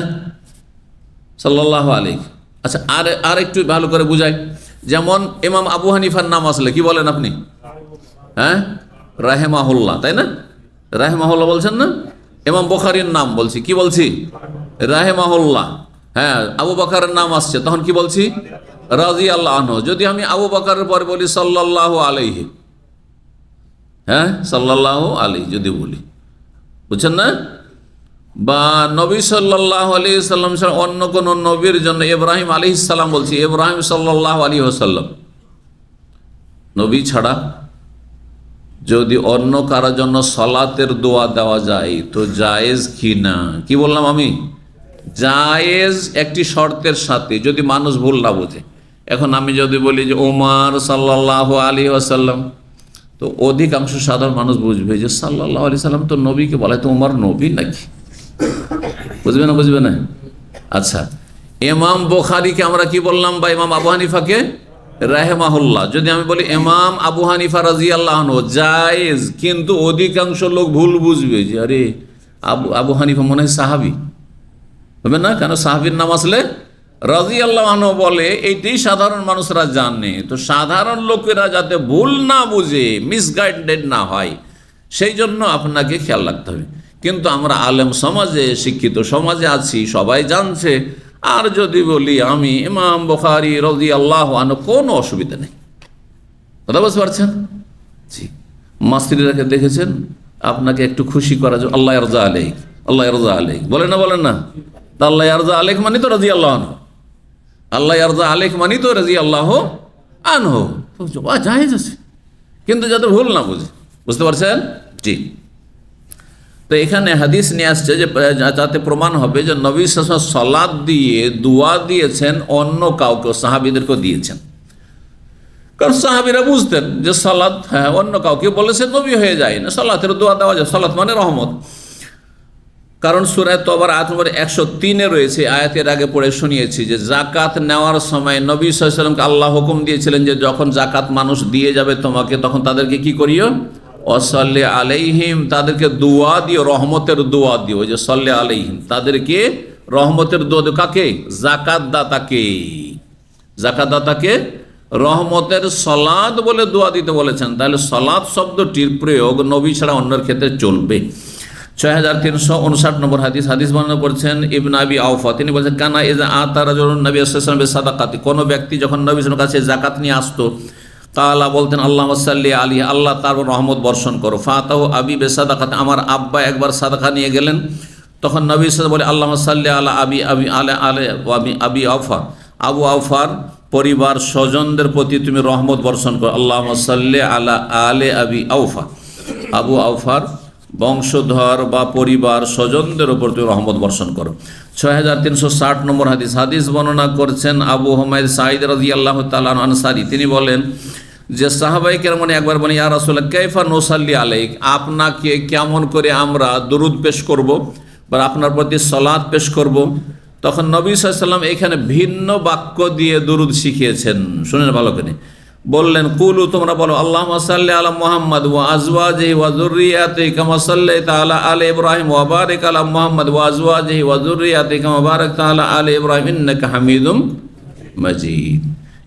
সাল্লাল্লাহু আলাইক, আচ্ছা, আর একটু ভালো করে বুঝাই। যেমন ইমাম আবু হানিফার নাম আসলে কি বলেন আপনি? হ্যাঁ, রাহেমাহুল্লাহ, তাই না? রাহেমাহুল্লাহ বলছেন না? ইমাম বুখারীর নাম বলছি, কি বলছি? রাহেমাহুল্লাহ। হ্যাঁ, আবু বকরের নাম আসছে, তখন কি বলছি? রাদিয়াল্লাহু আনহু। যদি আমি আবু বকরের পরে বলি সাল্লাল্লাহু আলাইহি, হ্যাঁ, সাল্লাল্লাহু আলাইহি যদি বলি, বুঝছেন না? বা নবী সাল্লাল্লাহু আলাইহি সাল্লাম ছাড়া অন্য কোন নবীর জন্য ইব্রাহিম আলাইহিস সালাম বলছি, ইব্রাহিম সাল্লাল্লাহু আলাইহি ওয়াসাল্লাম, নবী ছাড়া যদি অন্য কারোর জন্য সালাতের দোয়া দেওয়া যায় তো জায়েজ কি না? কি বললাম আমি? জায়েজ, একটি শর্তের সাথে, যদি মানুষ ভুল না বোঝে। এখন আমি যদি বলি যে ওমর সাল্লাল্লাহু আলাইহি ওয়াসাল্লাম, তো অধিকাংশ সাধারণ মানুষ বুঝবে যে সাল্লাল্লাহু আলাইহি সাল্লাম তো নবীকে বলে, তো ওমর নবী নাকি? বুঝবে না, বুঝবে না? আচ্ছা, ইমাম বুখারীকে আমরা কি বললাম, বা ইমাম আবু হানিফাকে রাহেমাহুল্লাহ। যদি আমি বলি ইমাম আবু হানিফা রাদিয়াল্লাহু আনহু, জায়েজ, কিন্তু অধিকাংশ লোক ভুল বুঝবে যে আরে আবু হানিফা মনে হয় সাহাবী, হবে না? কেন সাহাবীর নাম আসলে রাদিয়াল্লাহু আনহু বলে, এইটাই সাধারণ মানুষরা জানে। তো সাধারণ লোকেরা যাতে ভুল না বুঝে, মিসগাইডেড না হয়, সেই জন্য আপনাকে খেয়াল রাখতে হবে। কিন্তু আমরা আলেম সমাজে, শিক্ষিত সমাজে আছি, সবাই জানছে। আর যদি বলি আমি ইমাম বুখারী রাদিয়াল্লাহু আনহু, কোনো অসুবিধা নেই। কথা বুঝতে পারছেন? জি, মাস্টারিরাকে দেখেছেন, আপনাকে একটু খুশি করা যায়, আল্লাহ ইয়ারজা আলাইক, আল্লাহ ইয়ারজা আলাইক, বলেন না, বলেন না? আল্লাহ ইয়ারজা আলাইক মানে তো রাদিয়াল্লাহু আনহু, আল্লাহ ইয়ারজা আলাইক মানে তো রাদিয়াল্লাহু আনহু, জায়েজ আছে, কিন্তু যাতে ভুল না বুঝে। বুঝতে পারছেন? জি। তো এখানে হাদিস নিয়ে আসছে যে যাতে প্রমাণ হবে যে নবী সাল্লাল্লাহু আলাইহি ওয়াসাল্লাম সালাত দিয়ে দোয়া দিয়েছেন, অন্য কাউকে, সাহাবীদেরকেও দিয়েছেন। কারণ সাহাবীরা বুঝতেন যে সালাত, হ্যাঁ, অন্য কাউকে বলেছে নবী হয়ে যায় না, সালাতের দোয়া দেওয়া যায়, সালাত মানে রহমত। কারণ সূরা তওবার আয়াত নম্বর 103-এ রয়েছে, আয়াতের আগে পড়ে শুনিয়েছি যে জাকাত নেওয়ার সময় নবী সাল্লাল্লাহু আলাইহি ওয়াসাল্লামকে আল্লাহ হুকুম দিয়েছিলেন যে যখন জাকাত মানুষ দিয়ে যাবে তোমাকে, তখন তাদেরকে কি করিও? ওয়াসাল্লি আলাইহিম, তাদেরকে দোয়া দিও, রহমতের দোয়া দিও। ওই যে সাল্লি আলাইহিম, তাদেরকে রহমতের দোয়া দিও। কাকে? জাকাত দাতাকে। জাকাত দাতাকে রহমতের সালাত বলে দোয়া দিতে বলেছেন। তাহলে সালাত শব্দটির প্রয়োগ নবী ছাড়া অন্যের ক্ষেত্রে চলবে। 6359 নম্বর হাদিস, হাদিস বর্ণনা করছেন ইবনে আবি আওফা। তিনি বলছেন কানা ইযা আতা রাজুলুন নবী সাল্লাল্লাহু আলাইহি ওয়াসাল্লাম বিসাদাকাতি, কোন ব্যক্তি যখন নবী সাল্লাল্লাহু আলাইহি ওয়াসাল্লামের কাছে যাকাত নিয়ে আসতো, তাআলা বলতেন আল্লাহুম্মা সাল্লি আলাইহি, আল্লাহ তার রহমত বর্ষণ করো। ফাতাহু আবি বিসাদাকাতি, আমার আব্বা একবার সাদাকা নিয়ে গেলেন, তখন নবী সাল্লাল্লাহু আলাইহি ওয়াসাল্লাম বলে আল্লাহুম্মা সাল্লি আলা আবি আবি আলা আলা আবি আওফা, আবু আওফার পরিবার স্বজনদের প্রতি তুমি রহমত বর্ষণ করো। আল্লাহুম্মা সাল্লি আলা আলে আবি আওফা, আবু আওফার বংশধর বা পরিবার স্বজনদের উপর তুমি রহমত বর্ষণ করো। 6360 নম্বর হাদিস, হাদিস বর্ণনা করছেন আবু হুমায়দ সাঈদ রাদিয়াল্লাহু তাআলা আনসারী। তিনি বলেন যে সাহাবায়ে কেরাম একবার বলেন ইয়া রাসূলুল্লাহ কাইফা নুসাল্লি আলাইক, আপনাকে কেমন করে আমরা দরুদ পেশ করব বা আপনার প্রতি সালাত পেশ করব। তখন নবী সাল্লাল্লাহু আলাইহি ওয়াসাল্লাম এখানে ভিন্ন বাক্য দিয়ে দরুদ শিখিয়েছেন, শুনেন ভালো করে। বললেন কুলু, তোমরা বলো আল্লাহুম্মা সাল্লি আলা মুহাম্মাদ ওয়া আজওয়াজিহি ওয়া যুররিয়াতিহি কামা সাল্লাইতা আলা আলি ইব্রাহিম ওয়া বারিক আলা মুহাম্মাদ ওয়া আজওয়াজিহি ওয়া যুররিয়াতিহি কামা বারাকতা আলা আলি ইব্রাহিম ইন্নাকা হামিদুম মাজিদ।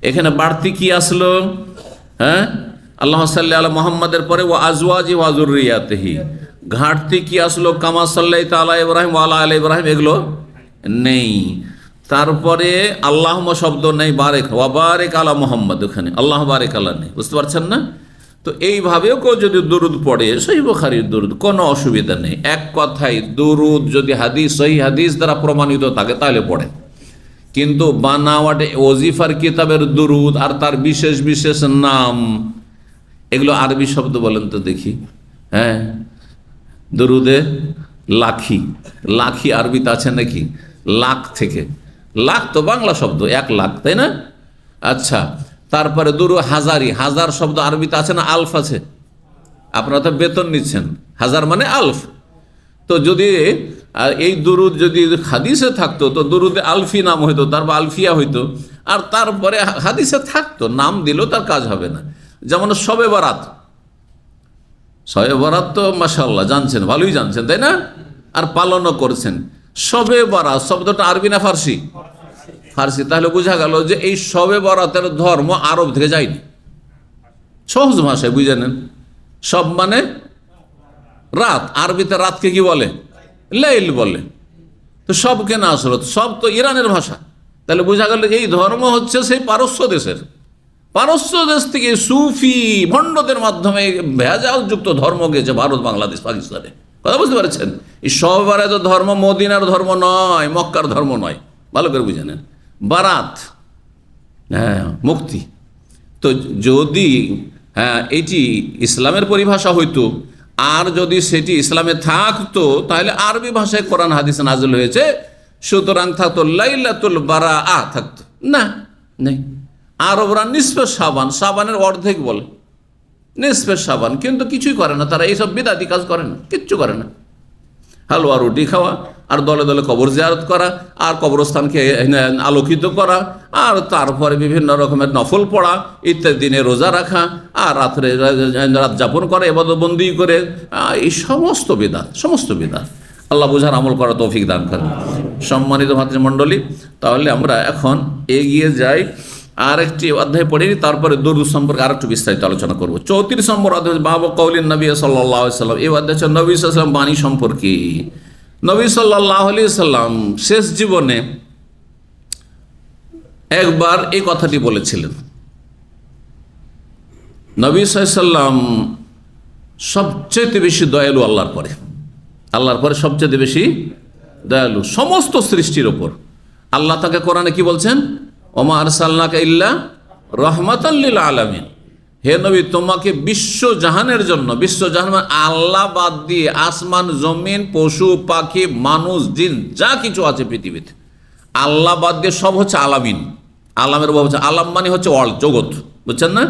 এখানে বাড়তি কি আসলো? হ্যাঁ, আল্লাহুম্মা সাল্লি আলা মুহাম্মাদের পরে ওয়া আজওয়াজিহি ওয়া যুররিয়াতিহি, ঘাটতি কি আসলো? কামা সাল্লাইতা আলা ইব্রাহিম ওয়া আলা আলি ইব্রাহিম, এগুলো নেই। তারপরে আল্লাহুম্মা শব্দ নেই, বারেক ওয়া বারেক আলা মুহাম্মাদ, ওখানে আল্লাহ বারেক আলা নেই। বুঝতে পারছেন না? তো এইভাবেও কেউ যদি দরুদ পড়ে, সহিহ বুখারীর দরুদ, কোনো অসুবিধা নেই। এক কথায় দরুদ যদি হাদিস, সহিহ হাদিস দ্বারা প্রমাণিত থাকে তাহলে পড়ে। কিন্তু বানাওয়াটে ওজিফার কিতাবের দরুদ আর তার বিশেষ বিশেষ নাম, এগুলো আরবি শব্দ বলেন তো দেখি। হ্যাঁ, দরুদে লাখি, লাখি আরবিতে আছে নাকি? লাখ থেকে, লাখ তো বাংলা শব্দ, 1 লাখ, তাই না? আচ্ছা, তারপরে দুরু হাজারি, হাজার শব্দ আরবিতে আছে না, আলফ আছে। আপনারা তো বেতন নিচ্ছেন, হাজার মানে আলফ। তো যদি এই দুরুদ যদি হাদিসে থাকতো তো দুরুদে আলফি নাম হইতো, তারপর আলফিয়া হইতো, আর তারপরে হাদিসে থাকতো, নাম দিলেও তার কাজ হবে না। যেমন শবে বরাত, শবে বরাত তো মাশাআল্লাহ জানছেন, ভালোই জানছেন তাই না, আর পালনও করছেন। শবে বরাত শব্দটা আরবি না ফার্সি? ফার্সি। তাহলে বোঝা গেল যে এই শবে বরাতের ধর্ম আরব থেকে যায়নি। সহজ ভাষায় বুঝে নেন, সব মানে রাত, আরবিতে রাতকে কি বলে? লাইল বলে। তো সবকে না আসলো, সব তো ইরানের ভাষা। তাহলে বোঝা গেল এই ধর্ম হচ্ছে সেই পারস্য দেশের, পারস্য দেশ থেকে সুফি ভণ্ডদের মাধ্যমে ভেজালযুক্ত ধর্ম গেছে ভারত, বাংলাদেশ, পাকিস্তানে। কথা বুঝতে পারছেন? এই সব বারাত ধর্ম মদিনার ধর্ম নয়, মক্কার ধর্ম নয়, ভালো করে বুঝে নেন। বারাত, হ্যাঁ, মুক্তি। তো যদি এটি ইসলামের পরিভাষা হইতো, আর যদি সেটি ইসলামে থাকতো, তাহলে আরবি ভাষায় কোরআন হাদিস নাযিল হয়েছে, সুতরাং থাকতো লাইলাতুল বারাআ, থাকতো না, নেই। আরবরা নিসফে শাবান, শাবানের অর্ধেক বলে, নিসফে শাবান, কিন্তু কিছুই করে না তারা, এইসব বিদাতি কাজ করে না, কিচ্ছু করে না। হালুয়া রুটি খাওয়া, আর দলে দলে কবর জিয়ারত করা, আর কবরস্থানকে আলোকিত করা, আর তারপরে বিভিন্ন রকমের নফল পড়া ইত্যাদি, দিনে রোজা রাখা, আর রাত্রে রাত যাপন করা, ইবাদতবন্দি করে, এই সমস্ত বিদআত, সমস্ত বিদআত। আল্লাহ বোঝার আমল করা তৌফিক দান করেন। সম্মানিত ভাতৃমণ্ডলী, তাহলে আমরা এখন এগিয়ে যাই, আর একটি অধ্যায় পড়িনি, তারপরে দুরূদ সম্পর্কে আর একটু বিস্তারিত আলোচনা করবো। 34 নম্বর অধ্যায় বাবু কওলিন নবী সাল্লাল্লাহু আলাইহি ওয়াসাল্লাম। এই অধ্যায় হচ্ছে নবী সাল্লাল্লাহু আলাইহি ওয়াসাল্লাম বাণী সম্পর্কে। নবী সাল্লাল্লাহু আলাইহি ওয়াসাল্লাম শেষ জীবনে একবার এই কথাটি বলেছিলেন। নবী সাল্লাল্লাহু আলাইহি ওয়াসাল্লাম সবচেয়ে বেশি দয়ালু আল্লাহর পরে, আল্লাহর পরে সবচেয়ে বেশি দয়ালু সমস্ত সৃষ্টির ওপর। আল্লাহ তাকে কোরআনে কি বলছেন? ওমা আরসালনাকা ইল্লা রাহমাতাল লিল আলামিন। হে নবী, তোমাকে বিশ্ব জাহানের জন্য, বিশ্ব জাহান মানে আল্লাহ বাদ দিয়ে আসমান জমিন পশু পাখি মানুষ জিন যা কিছু আছে পৃথিবীতে, আল্লাহ বাদ দিয়ে সব হচ্ছে আলামিন। আলামের ভাব হচ্ছে, আলাম মানে হচ্ছে ওয়ার্ল্ড, জগৎ, বুঝছেন না?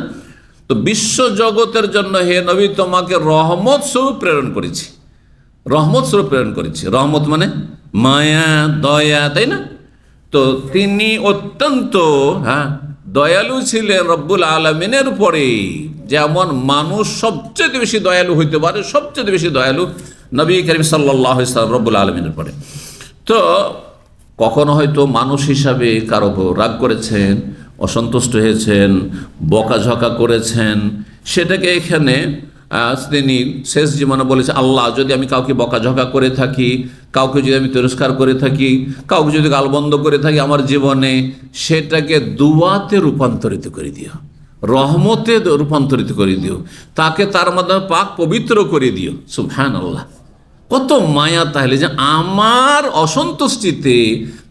তো বিশ্ব জগতের জন্য হে নবী তোমাকে রহমত স্বরূপ প্রেরণ করেছি, রহমত স্বরূপ প্রেরণ করেছি। রহমত মানে মায়া, দয়া, তাই না? তো তিনি অত্যন্ত দয়ালু ছিলেন রব্বুল আলমিনের পরে। যেমন মানুষ সবচেয়ে বেশি দয়ালু হইতে পারে, সবচেয়ে বেশি দয়ালু নবী করিম সাল্লাল্লাহু আলাইহি ওয়াসাল্লাম রব্বুল আলমিনের পরে। তো কখনো হয়তো মানুষ হিসাবে কারো রাগ করেছেন, অসন্তুষ্ট হয়েছেন, বকাঝকা করেছেন, সেটাকে এখানে তিনি শেষ জীবনে বলেছে, আল্লাহ যদি আমি কাউকে বকাঝকা করে থাকি, কাউকে যদি আমি তিরস্কার করে থাকি, কাউকে যদি গালবন্ধ করে থাকি আমার জীবনে, সেটাকে দুয়াতে রূপান্তরিত করে দিও, রহমতে রূপান্তরিত করে দিও, তাকে তার মাধ্যমে পাক পবিত্র করে দিও। সুবহানাল্লাহ, কত মায়া! তাহলে যে আমার অসন্তুষ্টিতে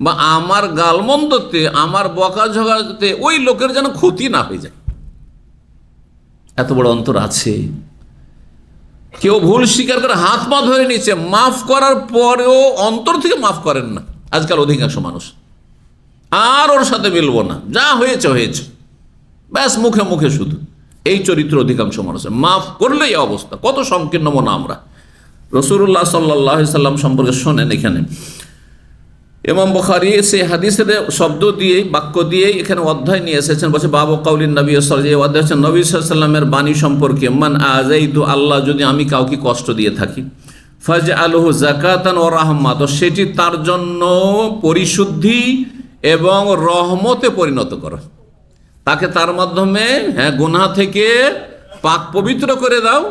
বা আমার গালমন্দতে, আমার বকাঝকাতে ওই লোকের যেন ক্ষতি না হয়ে যায়, এত বড় অন্তর আছে। কেউ ভুল স্বীকার করে হাত পা ধরে নিচ্ছে, মাফ করার পরেও অন্তর থেকে মাফ করেন না আজকাল অধিকাংশ মানুষ। আর ওর সাথে মিলবো না, যা হয়েছে হয়েছে, ব্যাস মুখে মুখে শুধু এই চরিত্র অধিকাংশ মানুষের। মাফ করলেই এই অবস্থা, কত সংকীর্ণ মনা আমরা। রাসূলুল্লাহ সাল্লাল্লাহু আলাইহি ওয়াসাল্লাম সম্পর্কে শোনেন, এখানে ইমাম বুখারী সে হাদিসের শব্দ দিয়ে, বাক্য দিয়ে এখানে অধ্যায় নিয়ে এসেছেন। বলছে বাবু কাউলিন নবী সাল্লাল্লাহু আলাইহি ওয়াসাল্লাম, অধ্যায় হচ্ছে নবী সাল্লাল্লাহু আলাইহি ওয়াসাল্লামের বাণী সম্পর্কে। মান আযাইতু, আল্লাহ যদি আমি কাউকে কষ্ট দিয়ে থাকি, ফাজআলহু যাকাতান ওয়া রাহমা, তো সেটি তার জন্য পরিশুদ্ধি এবং রহমতে পরিণত করো, তাকে তার মাধ্যমে গুনাহ থেকে পাক পবিত্র করে দাও,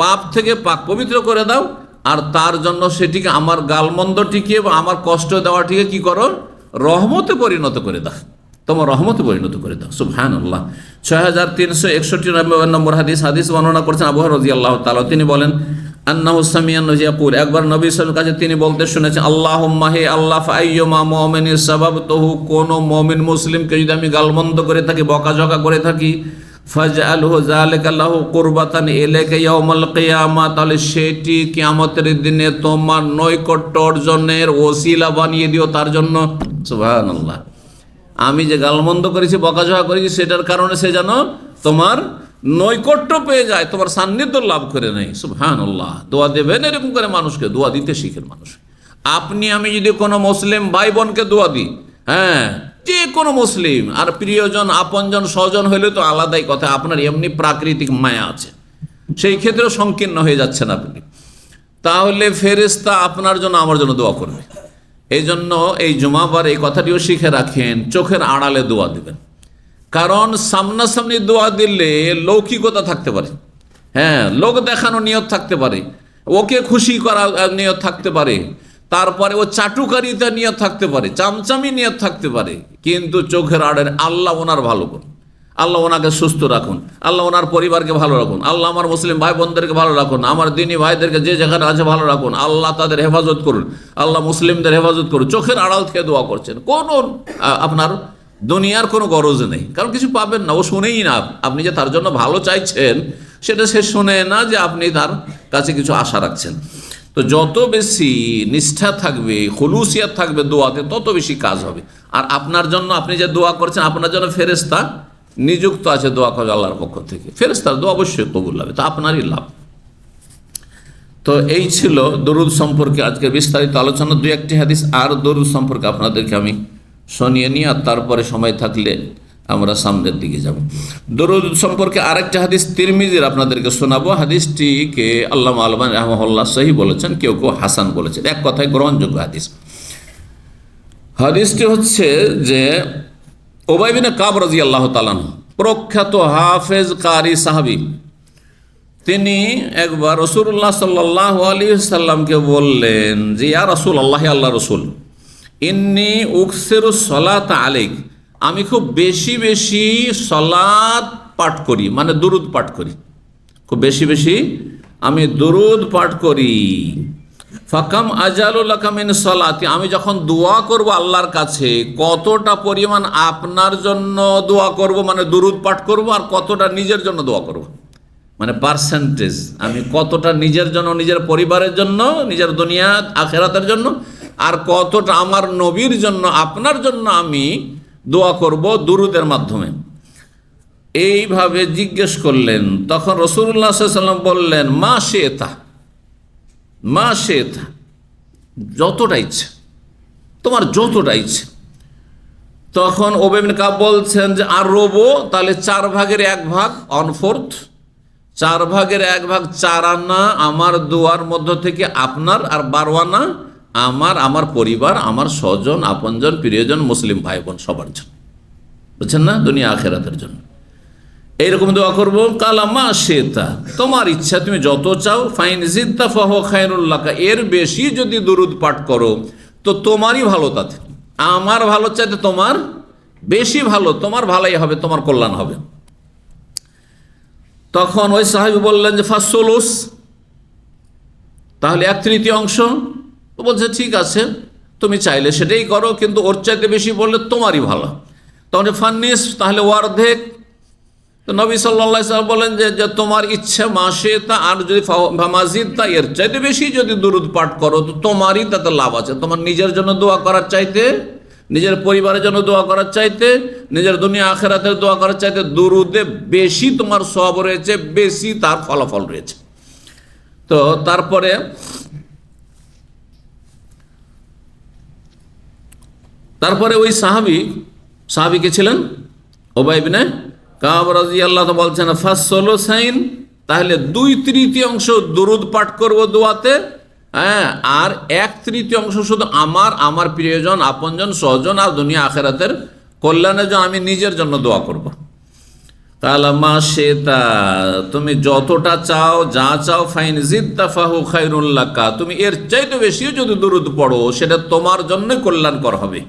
পাপ থেকে পাক পবিত্র করে দাও, আর তার জন্য সেটিকে, আমার গালমন্দটিকে বা আমার কষ্ট দেওয়াটিকে কি করো? রহমতে পরিণত করে দাও, তোমার রহমতে পরিণত করে দাও। সুবহানাল্লাহ। 6361 নম্বর হাদিস বর্ণনা করছেন আবু হুরায়রা রাদিয়াল্লাহু তাআলা। তিনি বলেন, আন্নাহু সামিয়ান ইয়াকুল, একবার নবী সাল্লাল্লাহু আলাইহি ওয়াসাল্লামের কাছে তিনি বলতে শুনেছেন, আল্লাহুম্মা, হে আল্লাহ, ফাআইয়ুমা মুমিনিন সাবাবতুহু, কোন মুমিন মুসলিমকে যদি আমি গালমন্দ করে থাকি, বকাঝকা করে থাকি, ফাজআলহু যালিকা লাহু কুরবাতান ইলাইকা ইয়াউমাল কিয়ামা, তাহলে সেটি কিয়ামতের দিনে তোমার নৈকট্য অর্জনের ওসিলা বানিয়ে দিও তার জন্য। সুবহানাল্লাহ। আমি যে গালমন্দ করেছি, বকাঝকা করেছি, সেটার কারণে সে যেন তোমার নৈকট্য পেয়ে যায়, তোমার সান্নিধ্য লাভ করে নেই। সুবহানাল্লাহ। দোয়া দেবেন, এরকম করে মানুষকে দোয়া দিতে শিখেন। মানুষ, আপনি আমি যদি কোনো মুসলিম ভাই বোনকে দোয়া দিই, হ্যাঁ, যে কোনো মুসলিম, আর প্রিয়জন আপনজন স্বজন হইলে তো আলাদাই কথা, আপনার এমনি প্রাকৃতিক মায়া আছে, সেই ক্ষেত্রেও সংকীর্ণ হয়ে যাচ্ছেন আপনি, তাহলে ফেরেশতা আপনার জন্য আমার জন্য দোয়া করবে। এই জন্য এই জুমাবার এই কথাটিও শিখে রাখেন, চোখের আড়ালে দোয়া দিবেন। কারণ সামনাসামনি দোয়া দিলে লৌকিকতা থাকতে পারে, হ্যাঁ, লোক দেখানো নিয়ত থাকতে পারে, ওকে খুশি করা নিয়ত থাকতে পারে, তারপরে ও চাটুকারিতা নিয়ত থাকতে পারে, চামচামি নিয়ত থাকতে পারে। কিন্তু চোখের আড়ালে আল্লাহ ওনার ভালো করুন, আল্লাহ ওনাকে সুস্থ রাখুন, আল্লাহ ওনার পরিবারকে ভালো রাখুন, আল্লাহ আমার মুসলিম ভাই বোনদেরকে ভালো রাখুন, আমার দিনী ভাইদেরকে যে যেখানে আছে ভালো রাখুন, আল্লাহ তাদের হেফাজত করুন, আল্লাহ মুসলিমদের হেফাজত করুন। চোখের আড়াল থেকে দোয়া করছেন, কোনো আপনার দুনিয়ার কোনো গরজ নেই, কারণ কিছু পাবেন না, ও শুনেই না। আপনি যে তার জন্য ভালো চাইছেন সেটা সে শুনে না যে আপনি তার কাছে কিছু আশা রাখছেন। তো যত বেশি নিষ্ঠা থাকবে, খুলুসিয়াত থাকবে দোয়াতে, তত বেশি কাজ হবে। আর আপনার জন্য, আপনি যে দোয়া করছেন, আপনার জন্য ফেরেশতা নিযুক্ত আছে দোয়া করে আল্লাহর পক্ষ থেকে, ফেরেশতার দোয়া অবশ্যই কবুল হবে, তো আপনারই লাভ। তো এই ছিল দরুদ সম্পর্কে আজকে বিস্তারিত আলোচনা। দুই একটি হাদিস আর দরুদ সম্পর্কে আপনাদেরকে আমি শুনিয়ে নিই, আর তারপরে সময় থাকলে আমরা সামনের দিকে যাব। দরুদ সম্পর্কে আরেকটা হাদিস তিরমিজির আপনাদেরকে শোনাবো। হাদিসটিকে আল্লামা আলবানী রাহিমাহুল্লাহ সহি বলেছেন, কেউ কেউ হাসান বলেছেন, এক কথায় গ্রহণযোগ্য হাদিস। হাদিসটি হচ্ছে যে উবাই বিন কাব রাদিয়াল্লাহু তাআলা আনহু, প্রখ্যাত হাফেজ কারি সাহাবী, তিনি একবার রাসূলুল্লাহ সাল্লাল্লাহু আলাইহি সাল্লামকে বললেন যে, ইয়া রাসূলুল্লাহ, আল্লাহ রাসূল, ইন্নী উকসিরু সলাত আলাইক, আমি খুব বেশি বেশি সলাত পাঠ করি, মানে দুরুদ পাঠ করি, খুব বেশি বেশি আমি দুরুদ পাঠ করি। ফাকাম আজালুল্লাকা মিন সলাতি, আমি যখন দোয়া করব আল্লাহর কাছে, কতটা পরিমাণ আপনার জন্য দোয়া করব, মানে দুরুদ পাঠ করব, আর কতটা নিজের জন্য দোয়া করব, মানে পার্সেন্টেজ, আমি কতটা নিজের জন্য, নিজের পরিবারের জন্য, নিজের দুনিয়া আখেরাতের জন্য, আর কতটা আমার নবীর জন্য, আপনার জন্য আমি দোয়া করব দুরুদের মাধ্যমে। এইভাবে জিজ্ঞেস করলেন। তখন রাসূলুল্লাহ সাল্লাল্লাহু আলাইহি ওয়াসাল্লাম বললেন, মা শেতা, মা শেতা, যতটা ইচ্ছে, তোমার যতটা ইচ্ছে। তখন উবাই বিন কাব বলছেন যে, আর রবো, তাহলে 4/1 1/4, 4/1 4 আনা আমার দোয়ার মধ্য থেকে আপনার, আর 12 আনা আমার পরিবার, আমার স্বজন আপনজন প্রিয়জন মুসলিম ভাই বোন সবার জন্য, বুঝছেন না, দুনিয়া আখেরাতের জন্য। এইরকম দোয়া করবো। কালা মা শেতা, তোমার ইচ্ছা, তুমি যত চাও। ফাইন জিদ্দা ফাহুয়া খায়রুল লাকা, এর বেশি যদি দুরুদ পাঠ করো তো তোমারই ভালো, তাতে আমার ভালো চাইতে তোমার বেশি ভালো, তোমার ভালোই হবে, তোমার কল্যাণ হবে। তখন ওই সাহাবী বললেন যে ফাসলুস, তাহলে 1/3 অংশ। তো বলছে ঠিক আছে, তুমি চাইলে সেটাই করো, কিন্তু ওর চাইতে বেশি বললে তোমারই ভালো। তখন ফান্নিস, তাহলে অর্ধেক। তো নবী সাল্লাল্লাহু আলাইহি ওয়াসাল্লাম বলেন যে তোমার ইচ্ছা মাসে তা, আর যদি মাজিদ তা, এর চাইতে বেশি যদি দুরুদ পাঠ করো তো তোমারই তাতে লাভ আছে। তোমার নিজের জন্য দোয়া করার চাইতে, নিজের পরিবারের জন্য দোয়া করার চাইতে, নিজের দুনিয়া আখেরাতের দোয়া করার চাইতে দুরুদে বেশি তোমার সওয়াব রয়েছে, বেশি তার ফলাফল রয়েছে। তো তারপরে ওই সাহাবী কে ছিলেন? উবাই বিন কাব রাদিয়াল্লাহু তাআলা বলছেন ফাসলুসাইন, তাহলে 2/3 দুরুদ পাঠ করব দোয়াতে, হ্যাঁ, আর 1/3 শুধু আমার প্রিয়জন আপনজন স্বজন আর দুনিয়া আখেরাতের কল্যাণের জন্য আমি নিজের জন্য দোয়া করব। তাহলে মা শেতা, তুমি যতটা চাও, যা চাও। ফাইন জিদ্দা ফাহু খায়রুল লাকা, তুমি এর চাইতে বেশিও যদি দুরুদ পড়ো সেটা তোমার জন্যই কল্যাণকর হবে।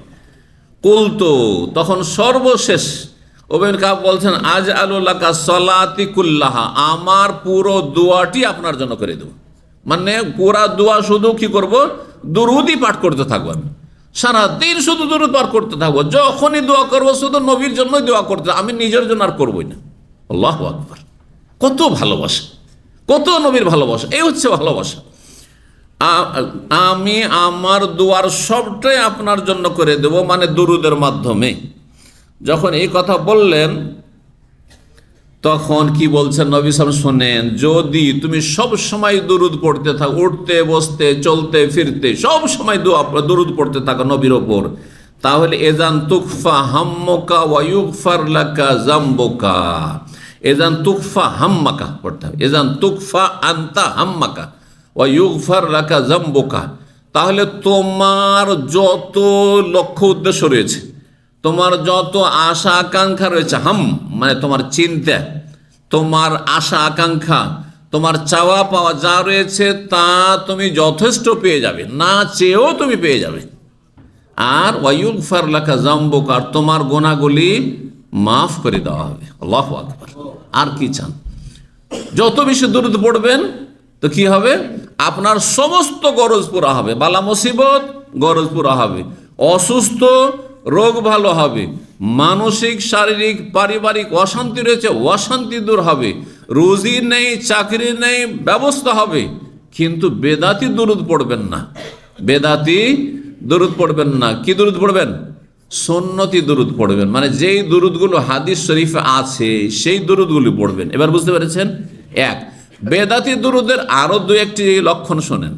কুলতু, তখন সর্বশেষ উবাই বিন কাব বলছেন, আজ আলুল্লাকা সলাতি কুল্লাহা, আমার পুরো দোয়াটি আপনার জন্য করে দেব। মানে পুরা দোয়া শুধু কি করব, দুরুদই পাঠ করতে থাকবো, আমি সারাদিন শুধু দুরুদ পাঠ করতে থাকবো। যখনই দোয়া করবো শুধু নবীর জন্যই দোয়া করতে, আমি নিজের জন্য আর করবোই না। আল্লাহু আকবার, কত ভালোবাসা, কত নবীর ভালোবাসা, এই হচ্ছে ভালোবাসা। আমি আমার দোয়ার সবটাই আপনার জন্য করে দেব, মানে দুরুদের মাধ্যমে। যখন এই কথা বললেন তখন কি বলছেন নবী সাল্লাল্লাহু আলাইহি ওয়াসাল্লাম, শোনেন, যদি তুমি সব সময় দুরুদ পড়তে থাকো, উঠতে বসতে চলতে ফিরতে সব সময় দুরুদ পড়তে থাকো নবীর ওপর, তাহলে এজান তুকফা হাম্মুকা ওয়া ইউগফার লাকা যামবুকা। এজান তুকফা হাম্মাকা পড়তে হবে, এজান তুকফা আনতা হাম্মাকা ওয়া ইউগফার লাকা যামবুকা। তাহলে তোমার যত লক্ষ্য উদ্দেশ্য রয়েছে, তোমার যত আশা আকাঙ্ক্ষা রয়েছে, হাম মানে তোমার চিন্তা, তোমার আশা আকাঙ্ক্ষা, তোমার চাওয়া পাওয়া যা রয়েছে তা তুমি যথেষ্ট পেয়ে যাবে, না চেয়েও তুমি পেয়ে যাবে। আর ওয়ায়ুগফার লাকা যামবুকা, আর তোমার গুনাহগুলি মাফ করে দেওয়া হবে। আল্লাহু আকবার। আর কি চান? যত বেশি দুরূদ পড়বেন তো কি হবে? আপনার সমস্ত গরজ পুরা হবে, বালা মুসিবত গরজ পুরা হবে, অসুস্থ রোগ ভালো হবে, মানসিক শারীরিক পারিবারিক অশান্তি রয়েছে অশান্তি দূর হবে, রুজি নেই চাকরি নেই ব্যবস্থা হবে। কিন্তু বেদাতি দুরূদ পড়বেন না, বেদাতি দুরূদ পড়বেন না। কি দুরূদ পড়বেন? সুন্নতি দুরূদ পড়বেন, মানে যেই দুরূদগুলো হাদিস শরীফে আছে সেই দুরূদগুলি পড়বেন। এবার বুঝতে পেরেছেন? এক, বেদাতি দুরূদের আরো দু একটি লক্ষণ শোনেন।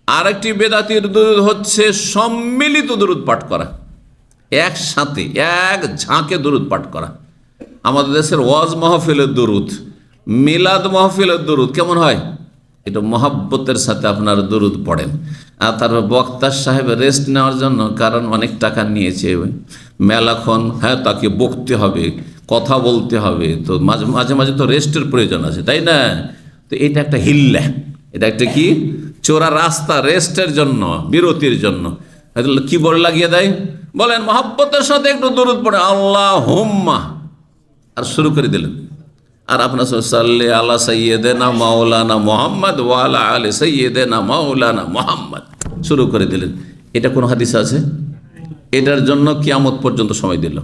আরেকটি বেদাতির দুরূদ হচ্ছে সম্মিলিত দুরূদ পাঠ করা, একসাথে এক ঝাঁকে দুরূদ পাঠ করা। আমাদের দেশের ওয়াজ মাহফিলের দুরূদ, মিলাদ মাহফিলের দুরূদ কেমন হয়? এটা মহাব্বতের সাথে আপনার দুরূদ পড়েন। আর তারপর বক্তা সাহেব রেস্ট নেওয়ার জন্য, কারণ অনেক টাকা নিয়েছে মেলাক্ষণ, হ্যাঁ তাকে বকতে হবে, কথা বলতে হবে, তো মাঝে মাঝে তো রেস্টের প্রয়োজন আছে, তাই না? তো এটা একটা হিল্লা, এটা একটা কি চোরা রাস্তা, রেস্টের জন্য, বিরতির জন্য। কি বলে লাগিয়ে দেয়? বলেন মহাব্বতের সাথে একটু দুরূদ পড়ে আল্লাহুম্মা, আর শুরু করে দিলেন। আর আপনার সাল্লি আলা সাইয়্যিদিনা মাওলানা মুহাম্মদ ওয়া আলা আলি সাইয়্যিদিনা মাওলানা মুহাম্মদ শুরু করে দিলেন। এটা কোন হাদিস আছে? এটার জন্য কিয়ামত পর্যন্ত সময় দিল।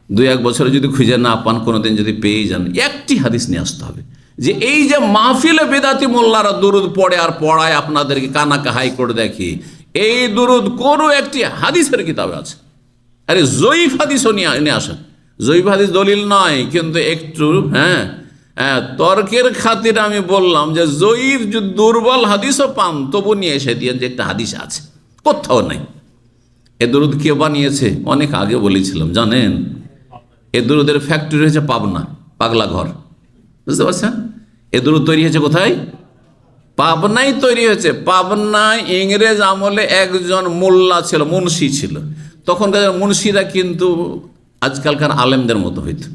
2-1 বছরে যদি খুঁজে না পান, কোনোদিন যদি পেয়ে যান, একটি হাদিস নিয়ে আসতে হবে যে এই যে মাহফিলে বেদাতি মোল্লারা দুরূদ পড়ে আর পড়ায় আপনাদেরকে কানাকা হাইকোর্ট দেখি, এই দুরূদ কোনো একটি হাদিসের কিতাবে আছে? আরে জয়ীফ হাদিসও নিয়ে আসেন। জয়ীফ হাদিস দলিল নয়, কিন্তু একটু তর্কের খাতিরে আমি বললাম যে জয়ীফ যদি দুর্বল হাদিসও পান তবু নিয়ে এসে দিয়ে যে একটা হাদিস আছে, কোথাও নাই। এ দুরূদ কে বানিয়েছে? অনেক আগে বলেছিলাম, জানেন? এ দুরূদের ফ্যাক্টরি হয়েছে পাবনা, পাগলা ঘর, বুঝতে পারছেন? এ দুরূদ তৈরি হয়েছে কোথায়? পাবনাই তৈরি হয়েছে। পাবনায় ইংরেজ আমলে একজন মোল্লা ছিল, মুন্সি ছিল। তখনকার মুন্সিরা কিন্তু আজকালকার আলেমদের মতো হইতো,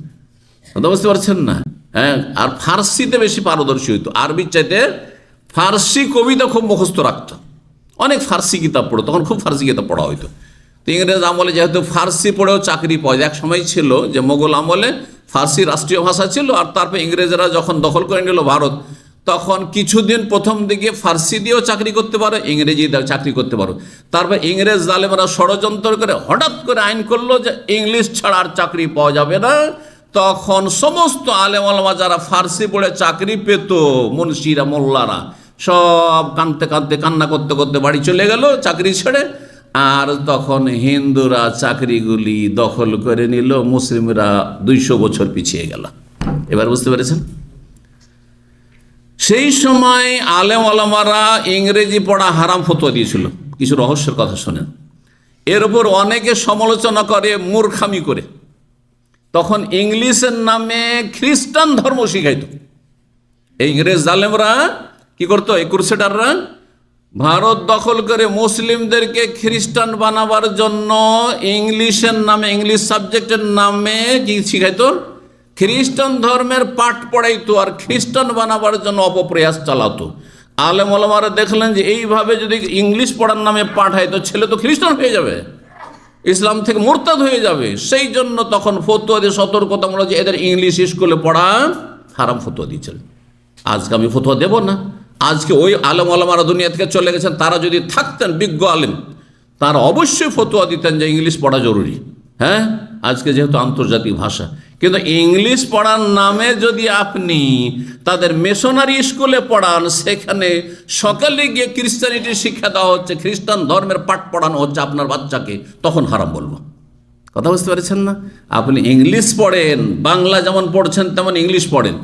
বুঝতে পারছেন না? হ্যাঁ, আর ফার্সিতে বেশি পারদর্শী হইতো, আরবির চাইতে ফার্সি কবিতা খুব মুখস্থ রাখতো, অনেক ফার্সি কিতাব পড়তো, তখন খুব ফার্সি কিতাব পড়া হইতো। তো ইংরেজ আমলে যেহেতু ফার্সি পড়েও চাকরি পাওয়া যায়, এক সময় ছিল যে মোগল আমলে ফার্সি রাষ্ট্রীয় ভাষা ছিল, আর তারপর ইংরেজরা যখন দখল করে নিল ভারত, তখন কিছুদিন প্রথম দিকে ফার্সি দিয়েও চাকরি করতে পারো, ইংরেজি দিয়েও চাকরি করতে পারো। তারপর ইংরেজ জালেমরা ষড়যন্ত্র করে হঠাৎ করে আইন করলো যে ইংলিশ ছাড়া আর চাকরি পাওয়া যাবে না। তখন সমস্ত আলেম ওলামা যারা ফার্সি পড়ে চাকরি পেত, মুন্সিরা মোল্লারা সব কাঁদতে কাঁদতে কান্না করতে করতে বাড়ি চলে গেল চাকরি ছেড়ে। আর তখন হিন্দুরা চাকরিগুলি দখল করে নিল, মুসলিমরা 200 বছর পিছিয়ে গেল। এবার বুঝতে পেরেছেন? সেই সময় আলেম ওলামারা ইংরেজি পড়া হারাম ফতোয়া দিয়েছিল। কিছু রহস্যের কথা শোনেন। এর উপর অনেকে সমালোচনা করে, মূর্খামি করে। তখন ইংলিশের নামে খ্রিস্টান ধর্ম শিখাইত। এই ইংরেজ জালেমরা কি করতো? এই ক্রুসেডাররা ভারত দখল করে মুসলিমদেরকে খ্রিস্টান বানাবার জন্য ইংলিশের নামে, ইংলিশ সাবজেক্টের নামে কি শিখাইতো? খ্রিস্টান ধর্মের পাঠ পড়াইতো, আর খ্রিস্টান বানাবার জন্য অপপ্রয়াস চালাতো। আলেম ওলামারা দেখলেন যে এইভাবে যদি ইংলিশ পড়ার নামে পাঠায় তো ছেলে তো খ্রিস্টান হয়ে যাবে, ইসলাম থেকে মুরতাদ হয়ে যাবে। সেই জন্য তখন ফতোয়া দিয়ে সতর্কতামূলক যে এদের ইংলিশ স্কুলে পড়া হারাম ফতোয়া দিয়েছিলেন। আজকে আমি ফতোয়া দেব না। আজকে ওই আলেম ওলামারা দুনিয়া থেকে চলে গেছেন, তারা যদি থাকতেন বিজ্ঞ আলেম, তারা অবশ্যই ফতোয়া দিতেন যে ইংলিশ পড়া জরুরি। হ্যাঁ, আজকে যেহেতু আন্তর্জাতিক ভাষা, কিন্তু ইংলিশ পড়ার নামে যদি আপনি তাদের মিশনারি স্কুলে পড়ান, সেখানে সকালে গিয়ে খ্রিস্টানিটির শিক্ষা দেওয়া হচ্ছে, খ্রিস্টান ধর্মের পাঠ পড়ানো হচ্ছে আপনার বাচ্চাকে, তখন হারাম বলবো। কথা বুঝতে পারছেন না? আপনি ইংলিশ পড়েন, বাংলা যেমন পড়ছেন তেমন ইংলিশ পড়েন,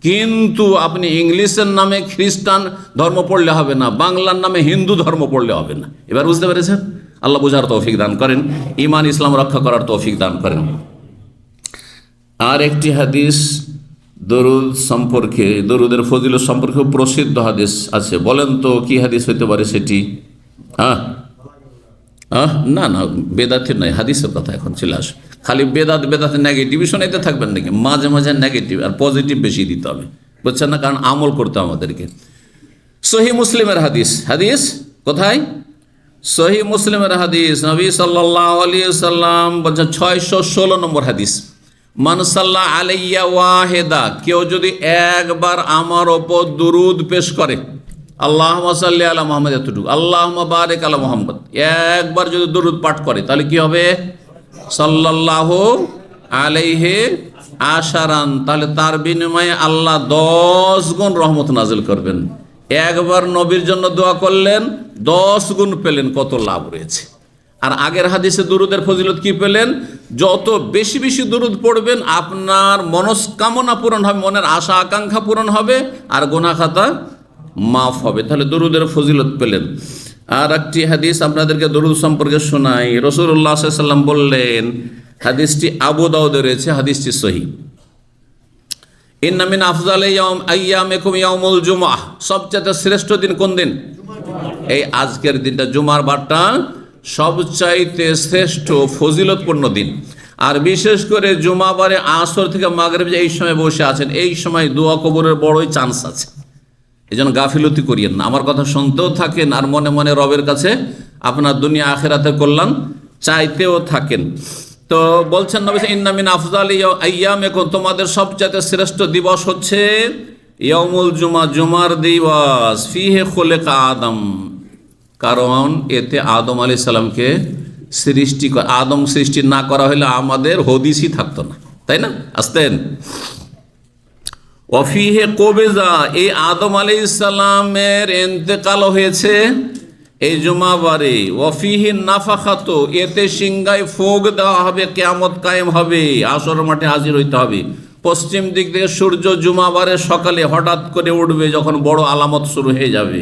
কিন্তু আপনি ইংলিশের নামে খ্রিস্টান ধর্ম পড়লে হবে না, বাংলার নামে হিন্দু ধর্ম পড়লে হবে না। এবার বুঝতে পেরেছেন? আল্লাহ বুঝার তৌফিক দান করেন, ঈমান ইসলাম রক্ষা করার তৌফিক দান করেন। আর একটি হাদিস দরুদ সম্পর্কে, দরুদের ফজিলত সম্পর্কে প্রসিদ্ধ হাদিস আছে। বলেন তো কি হাদিস হইতে পারে সেটি? না না, বেদাতের নয়, হাদিসের কথা এখন চলে আস। খালি বেদাতের নেগেটিভ শোনাইতে থাকবেন নাকি? মাঝে মাঝে নেগেটিভ আর পজিটিভ বেশি দিতে হবে, বুঝছেন না? কারণ আমল করতে আমাদেরকে। সহিহ মুসলিমের হাদিস, হাদিস কোথায়? সহিহ মুসলিমের হাদিস। নবী সাল্লাল্লাহু আলাইহি সাল্লাম বলছেন, 616 নম্বর হাদিস, মান সাল্লা আলাইয়া ওয়াহিদা, কেউ যদি একবার আমার ওপর দুরুদ পেশ করে, আল্লাহুম্মা সাল্লি আলা মুহাম্মদ, এতটুকু, আল্লাহুম্মা বারিক আলা মুহাম্মদ, একবার যদি দুরুদ পাঠ করে তাহলে কি হবে? সাল্লাল্লাহু আলাইহি আশারান, তাহলে তার বিনিময়ে আল্লাহ 10 গুণ রহমত নাজিল করবেন। একবার নবীর জন্য দোয়া করলেন, 10 গুণ পেলেন, কত লাভ রয়েছে। আর আগের হাদিসে দুরুদের ফজিলত কি পেলেন? যত বেশি বেশি দুরুদ পড়বেন আপনার মনস্কামনা পূরণ হবে, মনের আশা আকাঙ্ক্ষা পূরণ হবে, আর গুনাহ খাতা মাফ হবে। তাহলে দুরুদের ফজিলত পেলেন। আর একটি হাদিস আপনাদেরকে দুরুদ সম্পর্কে শোনাই। রাসূলুল্লাহ সাল্লাল্লাহু আলাইহি ওয়াসাল্লাম বললেন, হাদিসটি আবু দাউদে রয়েছে, হাদিসটি সহিহ, ইন্না মিন আফজালি আইয়ামিকুম ইয়াউমুল জুমআহ, সবচেয়ে শ্রেষ্ঠ দিন কোন দিন? এই আজকের দিনটা, জুমার বারটা সবচাইতে শ্রেষ্ঠ ফজিলতপূর্ণ দিন। আর বিশেষ করে জুমাবারে আসর থেকে মাগরিব, এই সময় বসে আছেন, এই সময় দোয়া কবুলের বড়ই চান্স আছে। এই জন্য গাফিলতি করিয়েন না, আমার কথা শুনতেও থাকেন আর মনে মনে রবের কাছে আপনার দুনিয়া আখিরাতের কল্যাণ চাইতেও থাকেন। তো বলছেন নবী, ইন্না মিন আফজালি আইয়ামিকুম, তোমাদের সবচেয়ে শ্রেষ্ঠ দিবস হচ্ছে ইয়াউমুল জুমা, জুমার দিবস, ফিহে খুলিকা আদম, কারণ এতে আদম আলাইহিস সালামকে সৃষ্টি, আদম সৃষ্টি না করা হলে আমাদের হদিসই থাকতো না, তাই না? আসতেন। ওয়াফিহে কবেজা, এই আদম আলাইহিস সালামের ইন্তেকাল হয়েছে এই জুমাবারে। ওয়াফিহি নাফাখাত, এতে সিংহায় ফুঁক দেওয়া হবে, কিয়ামত কায়েম হবে, আসর মাঠে হাজির হইতে হবে। পশ্চিম দিক থেকে সূর্য জুমাবারে সকালে হঠাৎ করে উঠবে, যখন বড় আলামত শুরু হয়ে যাবে।